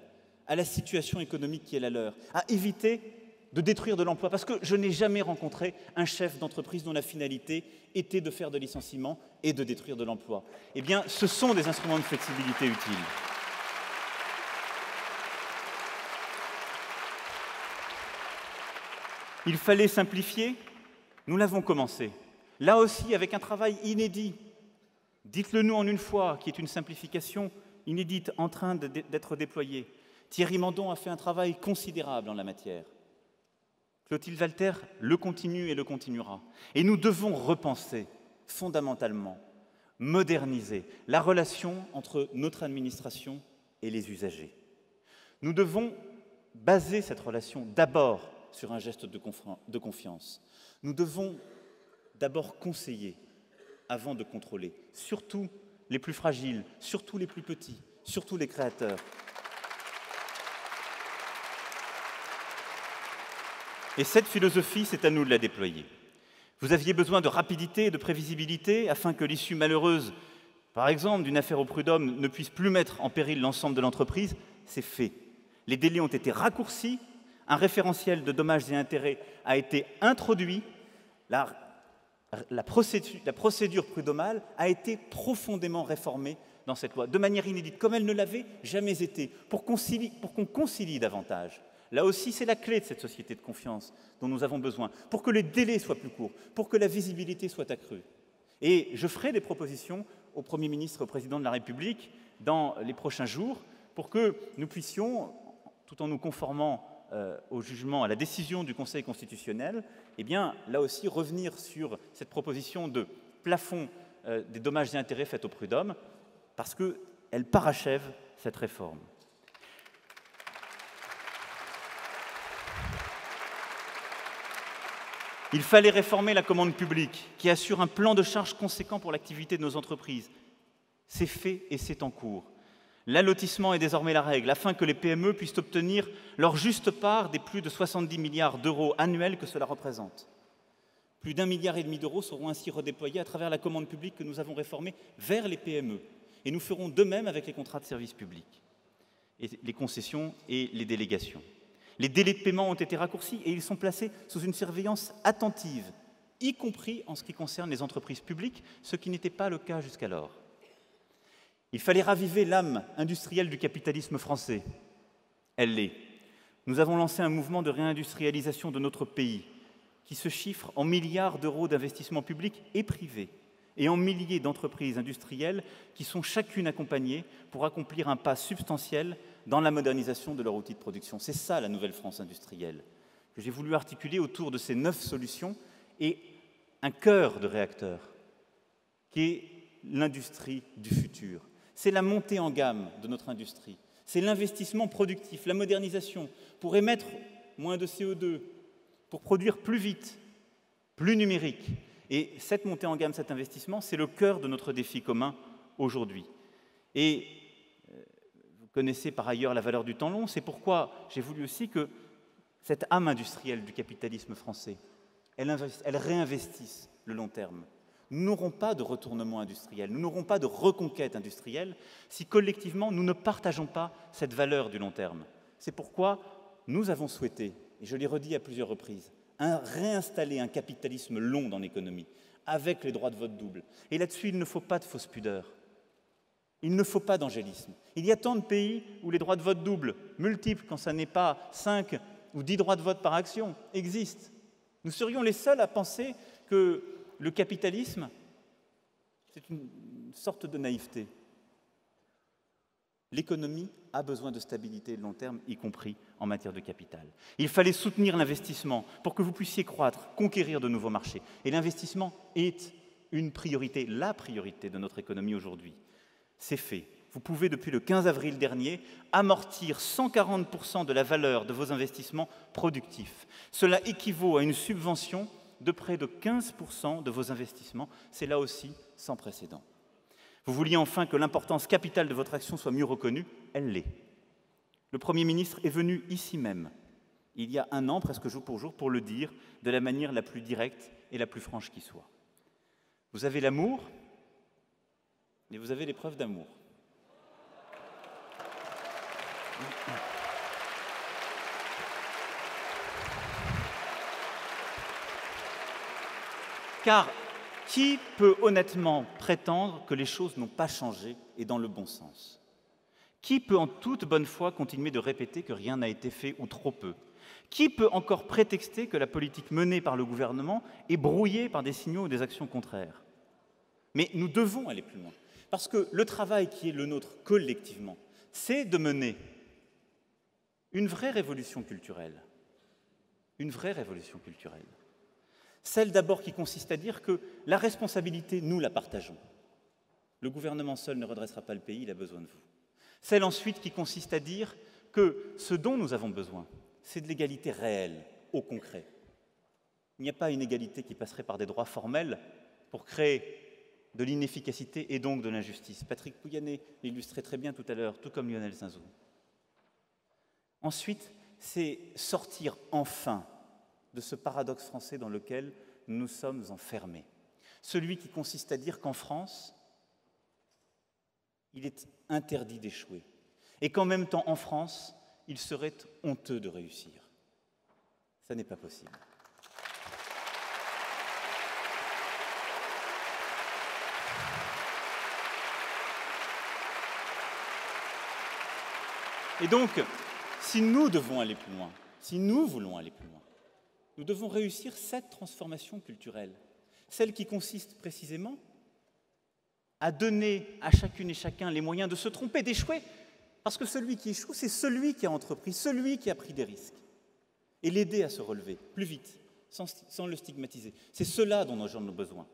à la situation économique qui est la leur, à éviter de détruire de l'emploi. Parce que je n'ai jamais rencontré un chef d'entreprise dont la finalité était de faire de licenciements et de détruire de l'emploi. Eh bien, ce sont des instruments de flexibilité utiles. Il fallait simplifier, nous l'avons commencé. Là aussi, avec un travail inédit. Dites-le nous en une fois, qui est une simplification inédite en train d'être déployée. Thierry Mandon a fait un travail considérable en la matière. Clotilde Walter le continue et le continuera. Et nous devons repenser fondamentalement, moderniser la relation entre notre administration et les usagers. Nous devons baser cette relation d'abord sur un geste de confiance. Nous devons d'abord conseiller avant de contrôler, surtout les plus fragiles, surtout les plus petits, surtout les créateurs. Et cette philosophie, c'est à nous de la déployer. Vous aviez besoin de rapidité et de prévisibilité afin que l'issue malheureuse, par exemple, d'une affaire au prud'homme ne puisse plus mettre en péril l'ensemble de l'entreprise. C'est fait. Les délais ont été raccourcis, un référentiel de dommages et intérêts a été introduit, la procédure prud'homale a été profondément réformée dans cette loi, de manière inédite, comme elle ne l'avait jamais été, pour qu'on concilie davantage. Là aussi, c'est la clé de cette société de confiance dont nous avons besoin, pour que les délais soient plus courts, pour que la visibilité soit accrue. Et je ferai des propositions au Premier ministre et au Président de la République dans les prochains jours pour que nous puissions, tout en nous conformant au jugement, à la décision du Conseil constitutionnel, eh bien, là aussi, revenir sur cette proposition de plafond des dommages et intérêts faits au prud'homme, parce qu'elle parachève cette réforme. Il fallait réformer la commande publique, qui assure un plan de charge conséquent pour l'activité de nos entreprises. C'est fait et c'est en cours. L'allotissement est désormais la règle, afin que les PME puissent obtenir leur juste part des plus de 70 milliards d'euros annuels que cela représente. Plus d'1,5 milliard d'euros seront ainsi redéployés à travers la commande publique que nous avons réformée vers les PME. Et nous ferons de même avec les contrats de service public, et les concessions et les délégations. Les délais de paiement ont été raccourcis et ils sont placés sous une surveillance attentive, y compris en ce qui concerne les entreprises publiques, ce qui n'était pas le cas jusqu'alors. Il fallait raviver l'âme industrielle du capitalisme français. Elle l'est. Nous avons lancé un mouvement de réindustrialisation de notre pays qui se chiffre en milliards d'euros d'investissements publics et privés et en milliers d'entreprises industrielles qui sont chacune accompagnées pour accomplir un pas substantiel dans la modernisation de leur outil de production. C'est ça la nouvelle France industrielle, que j'ai voulu articuler autour de ces 9 solutions et un cœur de réacteur, qui est l'industrie du futur. C'est la montée en gamme de notre industrie, c'est l'investissement productif, la modernisation, pour émettre moins de CO2, pour produire plus vite, plus numérique. Et cette montée en gamme, cet investissement, c'est le cœur de notre défi commun aujourd'hui. Et vous connaissez par ailleurs la valeur du temps long. C'est pourquoi j'ai voulu aussi que cette âme industrielle du capitalisme français, elle réinvestisse le long terme. Nous n'aurons pas de retournement industriel, nous n'aurons pas de reconquête industrielle si collectivement nous ne partageons pas cette valeur du long terme. C'est pourquoi nous avons souhaité, et je l'ai redit à plusieurs reprises, réinstaller un capitalisme long dans l'économie, avec les droits de vote double. Et là-dessus, il ne faut pas de fausse pudeur. Il ne faut pas d'angélisme. Il y a tant de pays où les droits de vote double, multiples, quand ça n'est pas 5 ou 10 droits de vote par action, existent. Nous serions les seuls à penser que le capitalisme, c'est une sorte de naïveté. L'économie a besoin de stabilité de long terme, y compris en matière de capital. Il fallait soutenir l'investissement pour que vous puissiez croître, conquérir de nouveaux marchés. Et l'investissement est une priorité, la priorité de notre économie aujourd'hui. C'est fait. Vous pouvez, depuis le 15 avril dernier, amortir 140% de la valeur de vos investissements productifs. Cela équivaut à une subvention de près de 15% de vos investissements. C'est là aussi sans précédent. Vous vouliez enfin que l'importance capitale de votre action soit mieux reconnue, elle l'est. Le Premier ministre est venu ici même, il y a un an, presque jour pour jour, pour le dire de la manière la plus directe et la plus franche qui soit. Vous avez l'amour, et vous avez les preuves d'amour. Car qui peut honnêtement prétendre que les choses n'ont pas changé et dans le bon sens? Qui peut en toute bonne foi continuer de répéter que rien n'a été fait ou trop peu? Qui peut encore prétexter que la politique menée par le gouvernement est brouillée par des signaux ou des actions contraires? Mais nous devons aller plus loin, parce que le travail qui est le nôtre collectivement, c'est de mener une vraie révolution culturelle. Une vraie révolution culturelle. Celle d'abord qui consiste à dire que la responsabilité, nous la partageons. Le gouvernement seul ne redressera pas le pays, il a besoin de vous. Celle ensuite qui consiste à dire que ce dont nous avons besoin, c'est de l'égalité réelle, au concret. Il n'y a pas une égalité qui passerait par des droits formels pour créer de l'inefficacité et donc de l'injustice. Patrick Pouyanné l'illustrait très bien tout à l'heure, tout comme Lionel Zinsou. Ensuite, c'est sortir enfin de ce paradoxe français dans lequel nous nous sommes enfermés. Celui qui consiste à dire qu'en France, il est interdit d'échouer et qu'en même temps, en France, il serait honteux de réussir. Ça n'est pas possible. Et donc, si nous devons aller plus loin, si nous voulons aller plus loin, nous devons réussir cette transformation culturelle, celle qui consiste précisément à donner à chacune et chacun les moyens de se tromper, d'échouer, parce que celui qui échoue, c'est celui qui a entrepris, celui qui a pris des risques, et l'aider à se relever plus vite, sans le stigmatiser. C'est cela dont nos gens ont besoin.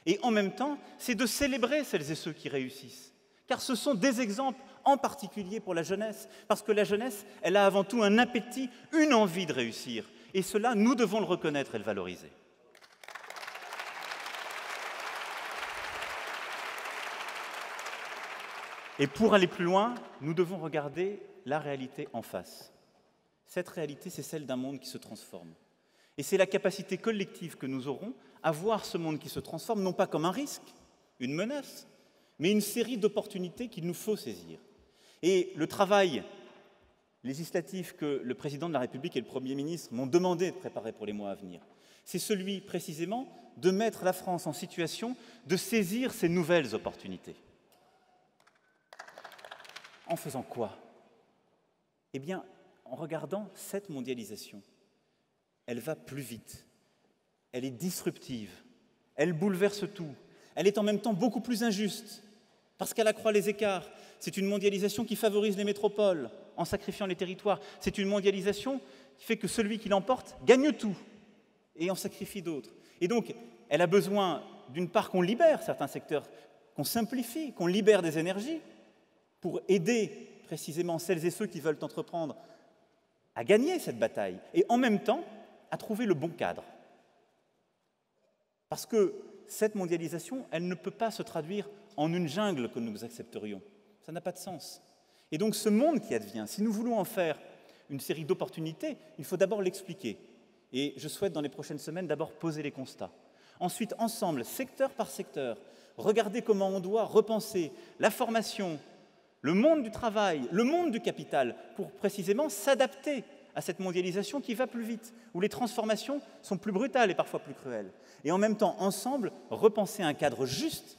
Et en même temps, c'est de célébrer celles et ceux qui réussissent, car ce sont des exemples, en particulier pour la jeunesse, parce que la jeunesse, elle a avant tout un appétit, une envie de réussir. Et cela, nous devons le reconnaître et le valoriser. Et pour aller plus loin, nous devons regarder la réalité en face. Cette réalité, c'est celle d'un monde qui se transforme. Et c'est la capacité collective que nous aurons à voir ce monde qui se transforme, non pas comme un risque, une menace, mais une série d'opportunités qu'il nous faut saisir. Et le travail législatif que le président de la République et le Premier ministre m'ont demandé de préparer pour les mois à venir, c'est celui précisément de mettre la France en situation de saisir ces nouvelles opportunités. En faisant quoi? Eh bien, en regardant cette mondialisation. Elle va plus vite, elle est disruptive, elle bouleverse tout, elle est en même temps beaucoup plus injuste, parce qu'elle accroît les écarts. C'est une mondialisation qui favorise les métropoles en sacrifiant les territoires. C'est une mondialisation qui fait que celui qui l'emporte gagne tout et en sacrifie d'autres. Et donc, elle a besoin, d'une part, qu'on libère certains secteurs, qu'on simplifie, qu'on libère des énergies pour aider précisément celles et ceux qui veulent entreprendre à gagner cette bataille et en même temps à trouver le bon cadre. Parce que cette mondialisation, elle ne peut pas se traduire en une jungle que nous accepterions. Ça n'a pas de sens. Et donc ce monde qui advient, si nous voulons en faire une série d'opportunités, il faut d'abord l'expliquer. Et je souhaite dans les prochaines semaines d'abord poser les constats. Ensuite, ensemble, secteur par secteur, regarder comment on doit repenser la formation, le monde du travail, le monde du capital, pour précisément s'adapter à cette mondialisation qui va plus vite, où les transformations sont plus brutales et parfois plus cruelles. Et en même temps, ensemble, repenser un cadre juste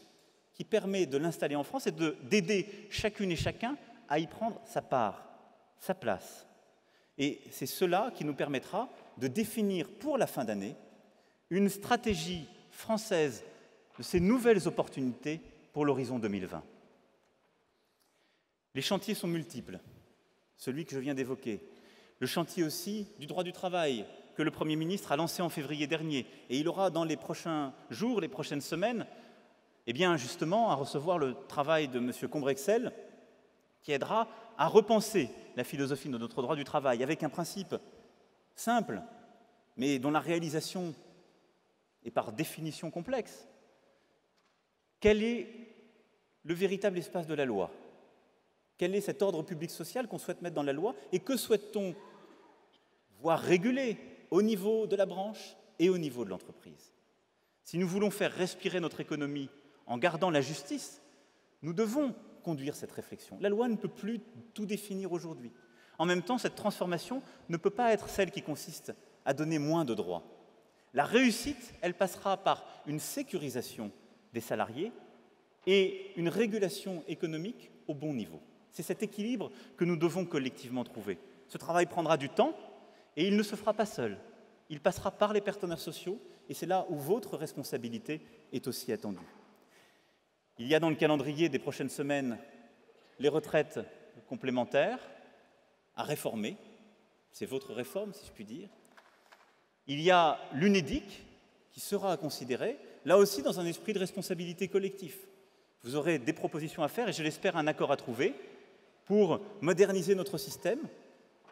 qui permet de l'installer en France et d'aider chacune et chacun à y prendre sa part, sa place. Et c'est cela qui nous permettra de définir pour la fin d'année une stratégie française de ces nouvelles opportunités pour l'horizon 2020. Les chantiers sont multiples, celui que je viens d'évoquer. Le chantier aussi du droit du travail que le Premier ministre a lancé en février dernier. Et il aura dans les prochains jours, les prochaines semaines, eh bien justement à recevoir le travail de M. Combrexel qui aidera à repenser la philosophie de notre droit du travail avec un principe simple, mais dont la réalisation est par définition complexe. Quel est le véritable espace de la loi? Quel est cet ordre public social qu'on souhaite mettre dans la loi? Et que souhaite-t-on voir réguler au niveau de la branche et au niveau de l'entreprise? Si nous voulons faire respirer notre économie en gardant la justice, nous devons conduire cette réflexion. La loi ne peut plus tout définir aujourd'hui. En même temps, cette transformation ne peut pas être celle qui consiste à donner moins de droits. La réussite, elle passera par une sécurisation des salariés et une régulation économique au bon niveau. C'est cet équilibre que nous devons collectivement trouver. Ce travail prendra du temps et il ne se fera pas seul. Il passera par les partenaires sociaux et c'est là où votre responsabilité est aussi attendue. Il y a dans le calendrier des prochaines semaines les retraites complémentaires à réformer. C'est votre réforme, si je puis dire. Il y a l'UNEDIC qui sera à considérer, là aussi dans un esprit de responsabilité collective. Vous aurez des propositions à faire et je l'espère un accord à trouver pour moderniser notre système.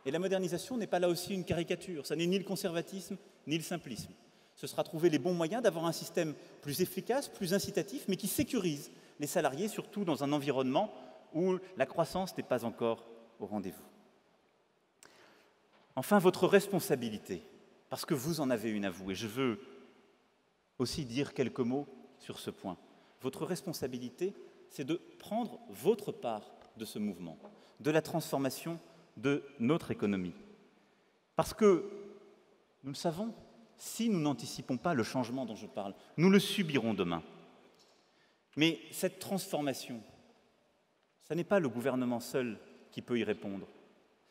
Et la modernisation n'est pas là aussi une caricature, ça n'est ni le conservatisme ni le simplisme. Ce sera trouver les bons moyens d'avoir un système plus efficace, plus incitatif, mais qui sécurise les salariés, surtout dans un environnement où la croissance n'est pas encore au rendez-vous. Enfin, votre responsabilité, parce que vous en avez une à vous, et je veux aussi dire quelques mots sur ce point. Votre responsabilité, c'est de prendre votre part de ce mouvement, de la transformation de notre économie. Parce que, nous le savons, si nous n'anticipons pas le changement dont je parle, nous le subirons demain. Mais cette transformation, ce n'est pas le gouvernement seul qui peut y répondre.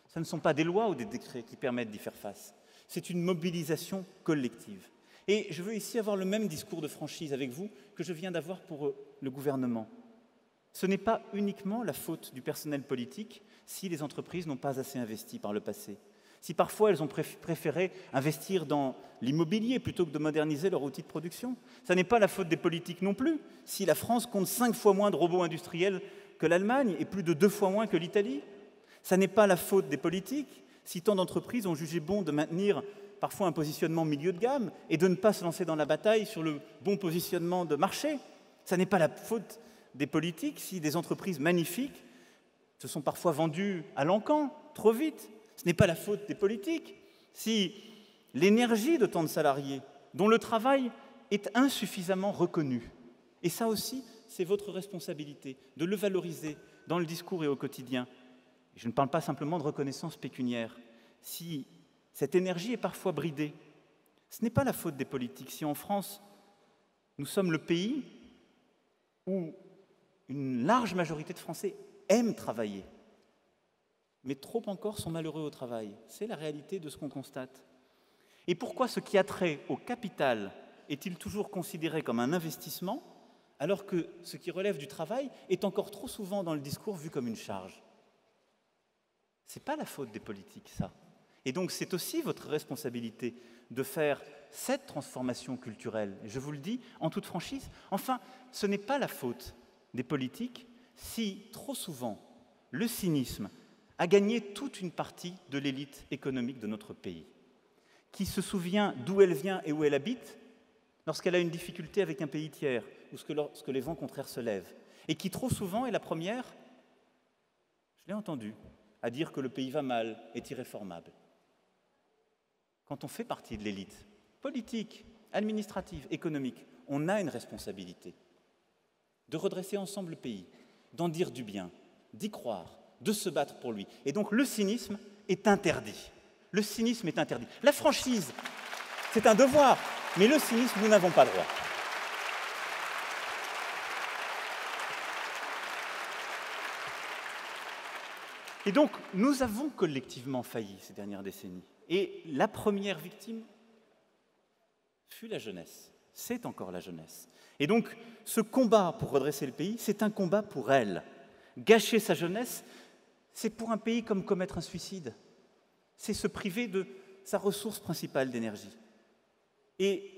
Ce ne sont pas des lois ou des décrets qui permettent d'y faire face. C'est une mobilisation collective. Et je veux ici avoir le même discours de franchise avec vous que je viens d'avoir pour le gouvernement. Ce n'est pas uniquement la faute du personnel politique si les entreprises n'ont pas assez investi par le passé. Si parfois elles ont préféré investir dans l'immobilier plutôt que de moderniser leur outil de production. Ce n'est pas la faute des politiques non plus si la France compte 5 fois moins de robots industriels que l'Allemagne et plus de 2 fois moins que l'Italie. Ce n'est pas la faute des politiques si tant d'entreprises ont jugé bon de maintenir parfois un positionnement milieu de gamme et de ne pas se lancer dans la bataille sur le bon positionnement de marché. Ce n'est pas la faute des politiques si des entreprises magnifiques se sont parfois vendues à l'encan, trop vite. Ce n'est pas la faute des politiques si l'énergie de tant de salariés, dont le travail est insuffisamment reconnu. Et ça aussi, c'est votre responsabilité de le valoriser dans le discours et au quotidien. Je ne parle pas simplement de reconnaissance pécuniaire. Si cette énergie est parfois bridée, ce n'est pas la faute des politiques. Si en France, nous sommes le pays où une large majorité de Français aiment travailler, mais trop encore sont malheureux au travail. C'est la réalité de ce qu'on constate. Et pourquoi ce qui a trait au capital est-il toujours considéré comme un investissement, alors que ce qui relève du travail est encore trop souvent dans le discours vu comme une charge? Ce n'est pas la faute des politiques, ça. Et donc c'est aussi votre responsabilité de faire cette transformation culturelle. Et je vous le dis en toute franchise, enfin, ce n'est pas la faute des politiques si, trop souvent, le cynisme a gagné toute une partie de l'élite économique de notre pays, qui se souvient d'où elle vient et où elle habite lorsqu'elle a une difficulté avec un pays tiers ou lorsque les vents contraires se lèvent, et qui trop souvent est la première, je l'ai entendu, à dire que le pays va mal, est irréformable. Quand on fait partie de l'élite politique, administrative, économique, on a une responsabilité de redresser ensemble le pays, d'en dire du bien, d'y croire, de se battre pour lui. Et donc le cynisme est interdit. Le cynisme est interdit. La franchise, c'est un devoir, mais le cynisme, nous n'avons pas droit. Et donc, nous avons collectivement failli ces dernières décennies. Et la première victime fut la jeunesse. C'est encore la jeunesse. Et donc, ce combat pour redresser le pays, c'est un combat pour elle. Gâcher sa jeunesse, c'est pour un pays comme commettre un suicide. C'est se priver de sa ressource principale d'énergie. Et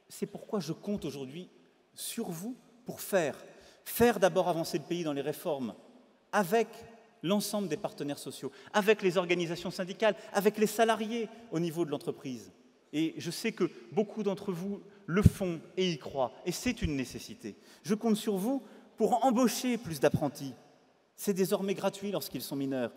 c'est pourquoi je compte aujourd'hui sur vous pour faire d'abord avancer le pays dans les réformes, avec l'ensemble des partenaires sociaux, avec les organisations syndicales, avec les salariés au niveau de l'entreprise. Et je sais que beaucoup d'entre vous le font et y croient, et c'est une nécessité. Je compte sur vous pour embaucher plus d'apprentis. C'est désormais gratuit lorsqu'ils sont mineurs.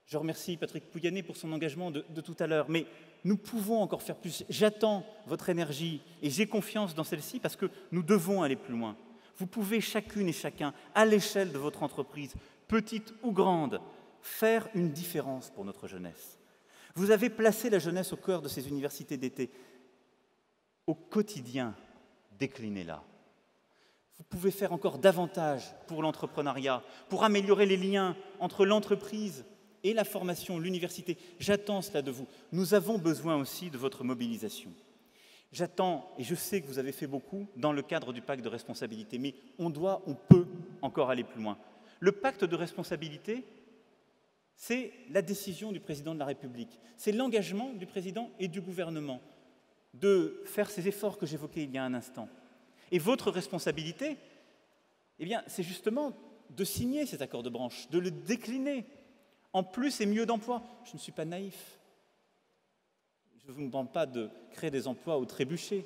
Je remercie Patrick Pouyanné pour son engagement de tout à l'heure, mais nous pouvons encore faire plus. J'attends votre énergie et j'ai confiance dans celle-ci parce que nous devons aller plus loin. Vous pouvez chacune et chacun, à l'échelle de votre entreprise, petite ou grande, faire une différence pour notre jeunesse. Vous avez placé la jeunesse au cœur de ces universités d'été. Au quotidien, déclinez-la. Vous pouvez faire encore davantage pour l'entrepreneuriat, pour améliorer les liens entre l'entreprise et la formation, l'université. J'attends cela de vous. Nous avons besoin aussi de votre mobilisation. J'attends, et je sais que vous avez fait beaucoup dans le cadre du pacte de responsabilité, mais on peut encore aller plus loin. Le pacte de responsabilité, c'est la décision du président de la République. C'est l'engagement du président et du gouvernement de faire ces efforts que j'évoquais il y a un instant. Et votre responsabilité, eh bien, c'est justement de signer ces accords de branche, de le décliner en plus et mieux d'emplois. Je ne suis pas naïf. Je ne vous demande pas de créer des emplois au trébuchet.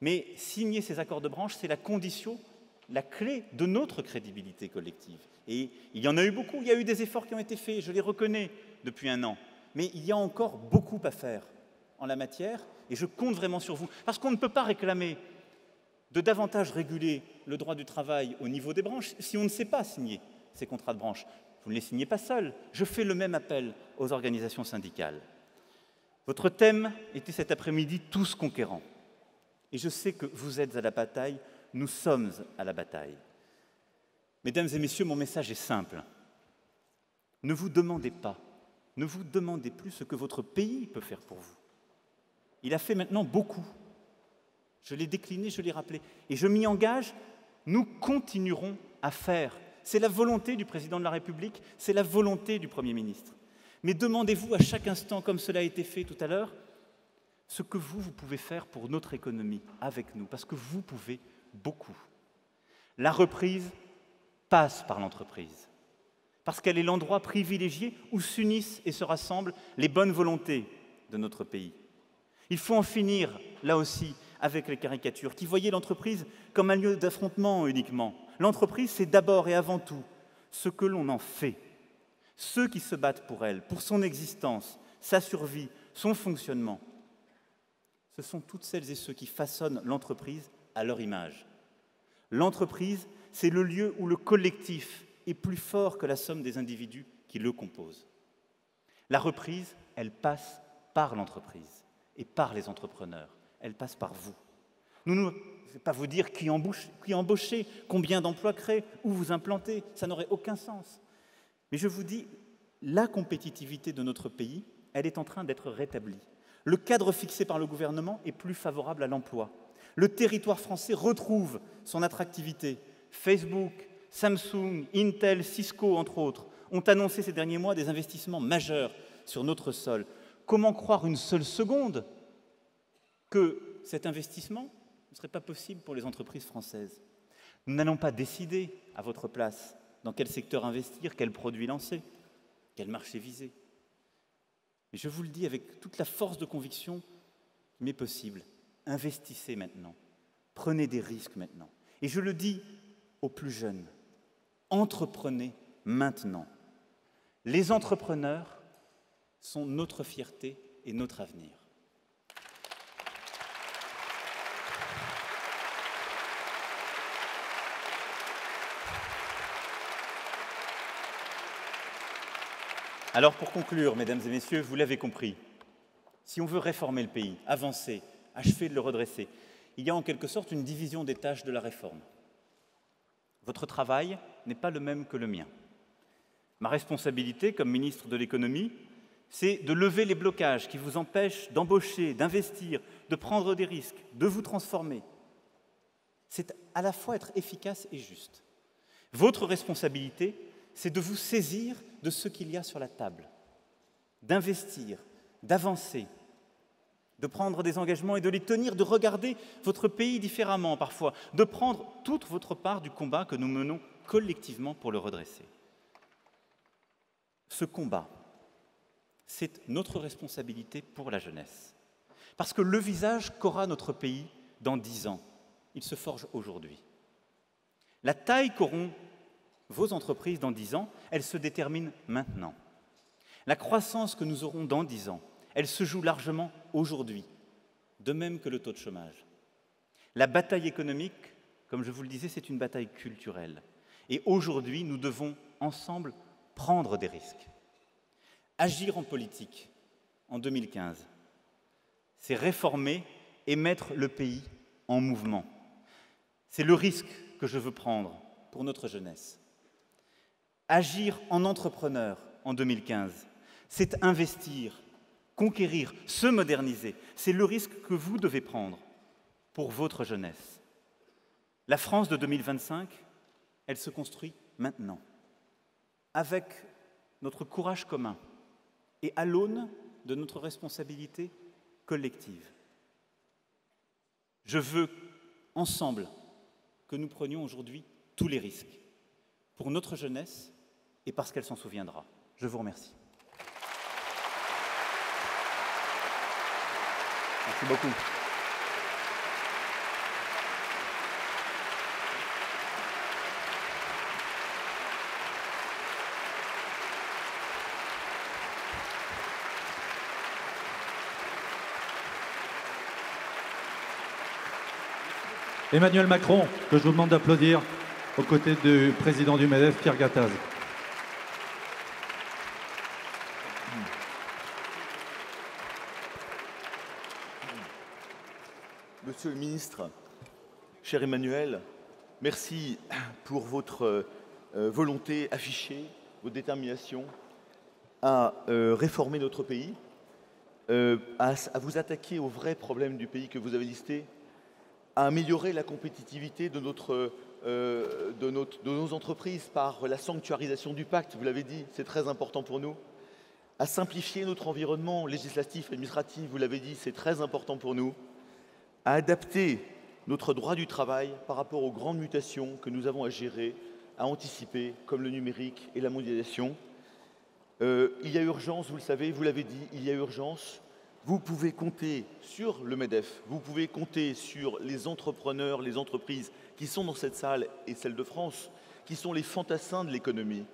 Mais signer ces accords de branche, c'est la condition, la clé de notre crédibilité collective. Et il y en a eu beaucoup, il y a eu des efforts qui ont été faits, je les reconnais depuis un an. Mais il y a encore beaucoup à faire en la matière, et je compte vraiment sur vous. Parce qu'on ne peut pas réclamer de davantage réguler le droit du travail au niveau des branches si on ne sait pas signer ces contrats de branche. Vous ne les signez pas seuls. Je fais le même appel aux organisations syndicales. Votre thème était cet après-midi « Tous conquérants ». Et je sais que vous êtes à la bataille, nous sommes à la bataille. Mesdames et messieurs, mon message est simple. Ne vous demandez pas, ne vous demandez plus ce que votre pays peut faire pour vous. Il a fait maintenant beaucoup. Je l'ai décliné, je l'ai rappelé. Et je m'y engage, nous continuerons à faire. C'est la volonté du président de la République, c'est la volonté du Premier ministre. Mais demandez-vous à chaque instant, comme cela a été fait tout à l'heure, ce que vous pouvez faire pour notre économie avec nous, parce que vous pouvez beaucoup. La reprise passe par l'entreprise, parce qu'elle est l'endroit privilégié où s'unissent et se rassemblent les bonnes volontés de notre pays. Il faut en finir, là aussi, avec les caricatures, qui voyaient l'entreprise comme un lieu d'affrontement uniquement. L'entreprise, c'est d'abord et avant tout ce que l'on en fait. Ceux qui se battent pour elle, pour son existence, sa survie, son fonctionnement, ce sont toutes celles et ceux qui façonnent l'entreprise à leur image. L'entreprise, c'est le lieu où le collectif est plus fort que la somme des individus qui le composent. La reprise, elle passe par l'entreprise et par les entrepreneurs. Elle passe par vous. Je ne vais pas vous dire qui embaucher, combien d'emplois créer, où vous implanter, ça n'aurait aucun sens. Mais je vous dis, la compétitivité de notre pays, elle est en train d'être rétablie. Le cadre fixé par le gouvernement est plus favorable à l'emploi. Le territoire français retrouve son attractivité. Facebook, Samsung, Intel, Cisco, entre autres, ont annoncé ces derniers mois des investissements majeurs sur notre sol. Comment croire une seule seconde que cet investissement ne serait pas possible pour les entreprises françaises? Nous n'allons pas décider à votre place dans quel secteur investir, quel produit lancer, quel marché viser. Mais je vous le dis avec toute la force de conviction, mais possible. Investissez maintenant. Prenez des risques maintenant. Et je le dis aux plus jeunes, entreprenez maintenant. Les entrepreneurs sont notre fierté et notre avenir. Alors pour conclure, mesdames et messieurs, vous l'avez compris, si on veut réformer le pays, avancer, achever de le redresser, il y a en quelque sorte une division des tâches de la réforme. Votre travail n'est pas le même que le mien. Ma responsabilité comme ministre de l'économie, c'est de lever les blocages qui vous empêchent d'embaucher, d'investir, de prendre des risques, de vous transformer. C'est à la fois être efficace et juste. Votre responsabilité, c'est de vous saisir de ce qu'il y a sur la table, d'investir, d'avancer, de prendre des engagements et de les tenir, de regarder votre pays différemment parfois, de prendre toute votre part du combat que nous menons collectivement pour le redresser. Ce combat, c'est notre responsabilité pour la jeunesse. Parce que le visage qu'aura notre pays dans 10 ans, il se forge aujourd'hui. La taille qu'auront vos entreprises dans 10 ans, elle se détermine maintenant. La croissance que nous aurons dans 10 ans, elle se joue largement aujourd'hui, de même que le taux de chômage. La bataille économique, comme je vous le disais, c'est une bataille culturelle. Et aujourd'hui, nous devons ensemble prendre des risques. Agir en politique, en 2015, c'est réformer et mettre le pays en mouvement. C'est le risque que je veux prendre pour notre jeunesse. Agir en entrepreneur en 2015, c'est investir, conquérir, se moderniser. C'est le risque que vous devez prendre pour votre jeunesse. La France de 2025, elle se construit maintenant, avec notre courage commun et à l'aune de notre responsabilité collective. Je veux, ensemble, que nous prenions aujourd'hui tous les risques, pour notre jeunesse et parce qu'elle s'en souviendra. Je vous remercie. Merci beaucoup. Emmanuel Macron, que je vous demande d'applaudir aux côtés du président du MEDEF, Pierre Gattaz. Monsieur le ministre, cher Emmanuel, merci pour votre volonté affichée, votre détermination à réformer notre pays, à vous attaquer aux vrais problèmes du pays que vous avez listés, à améliorer la compétitivité de nos entreprises par la sanctuarisation du pacte, vous l'avez dit, c'est très important pour nous, à simplifier notre environnement législatif, administratif, vous l'avez dit, c'est très important pour nous, à adapter notre droit du travail par rapport aux grandes mutations que nous avons à gérer, à anticiper, comme le numérique et la mondialisation. Il y a urgence, vous le savez, vous l'avez dit, il y a urgence. Vous pouvez compter sur le MEDEF, vous pouvez compter sur les entrepreneurs, les entreprises qui sont dans cette salle et celle de France, qui sont les fantassins de l'économie,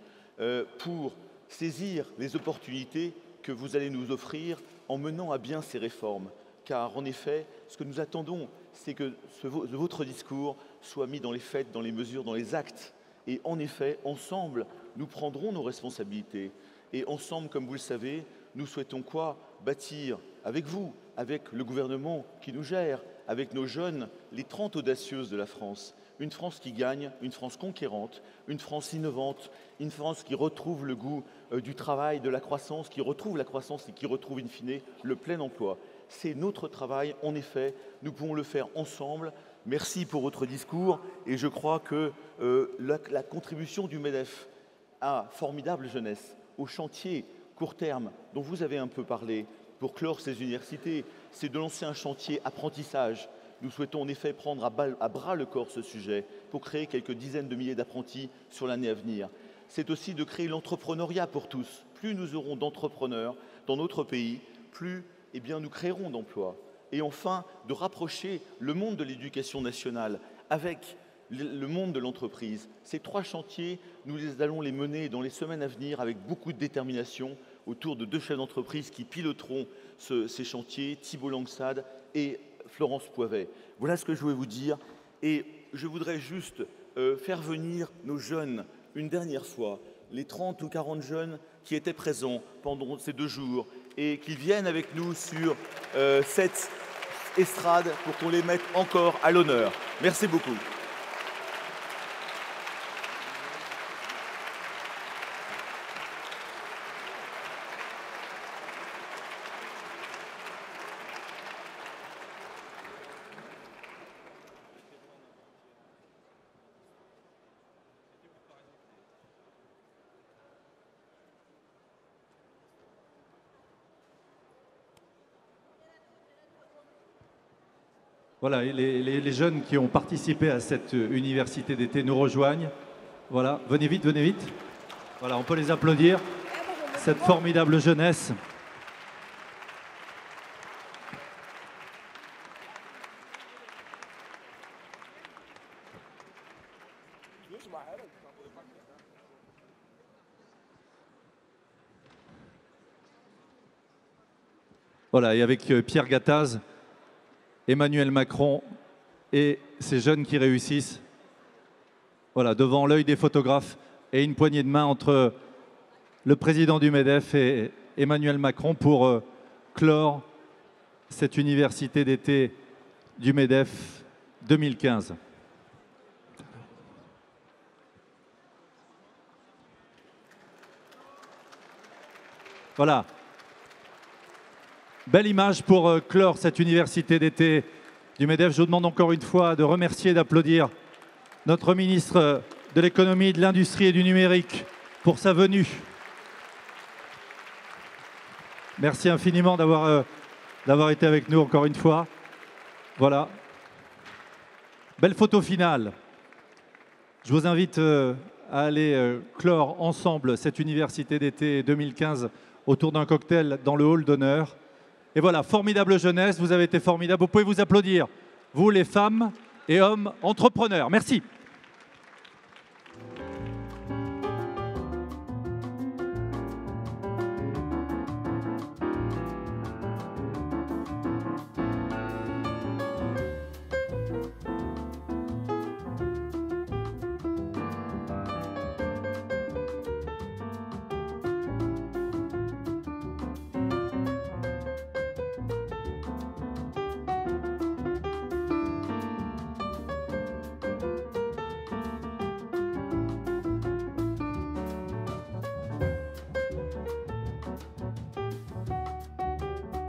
pour saisir les opportunités que vous allez nous offrir en menant à bien ces réformes. Car en effet, ce que nous attendons, c'est que votre discours soit mis dans les faits, dans les mesures, dans les actes. Et en effet, ensemble, nous prendrons nos responsabilités. Et ensemble, comme vous le savez, nous souhaitons quoi? Bâtir avec vous, avec le gouvernement qui nous gère, avec nos jeunes, les 30 audacieuses de la France. Une France qui gagne, une France conquérante, une France innovante, une France qui retrouve le goût du travail, de la croissance, qui retrouve la croissance et qui retrouve in fine le plein emploi. C'est notre travail, en effet, nous pouvons le faire ensemble. Merci pour votre discours et je crois que la contribution du MEDEF à Formidable Jeunesse, au chantier court terme dont vous avez un peu parlé pour clore ces universités, c'est de lancer un chantier apprentissage. Nous souhaitons en effet prendre à bras le corps ce sujet pour créer quelques dizaines de milliers d'apprentis sur l'année à venir. C'est aussi de créer l'entrepreneuriat pour tous. Plus nous aurons d'entrepreneurs dans notre pays, plus nous créerons d'emplois. Et enfin, de rapprocher le monde de l'éducation nationale avec le monde de l'entreprise. Ces 3 chantiers, nous allons les mener dans les semaines à venir avec beaucoup de détermination autour de 2 chefs d'entreprise qui piloteront ces chantiers, Thibault Langsade et Florence Poivet. Voilà ce que je voulais vous dire. Et je voudrais juste faire venir nos jeunes une dernière fois, les 30 ou 40 jeunes qui étaient présents pendant ces 2 jours et qui viennent avec nous sur cette estrade pour qu'on les mette encore à l'honneur. Merci beaucoup. Voilà, et les jeunes qui ont participé à cette université d'été nous rejoignent. Voilà, venez vite, venez vite. Voilà, on peut les applaudir. Cette formidable jeunesse. Voilà, et avec Pierre Gattaz, Emmanuel Macron et ces jeunes qui réussissent, voilà, devant l'œil des photographes et une poignée de main entre le président du MEDEF et Emmanuel Macron pour clore cette université d'été du MEDEF 2015. Voilà. Belle image pour clore cette université d'été du MEDEF. Je vous demande encore une fois de remercier et d'applaudir notre ministre de l'économie, de l'industrie et du numérique pour sa venue. Merci infiniment d'avoir été avec nous encore une fois. Voilà. Belle photo finale. Je vous invite à aller clore ensemble cette université d'été 2015 autour d'un cocktail dans le hall d'honneur. Et voilà, formidable jeunesse, vous avez été formidables. Vous pouvez vous applaudir, vous les femmes et hommes entrepreneurs. Merci.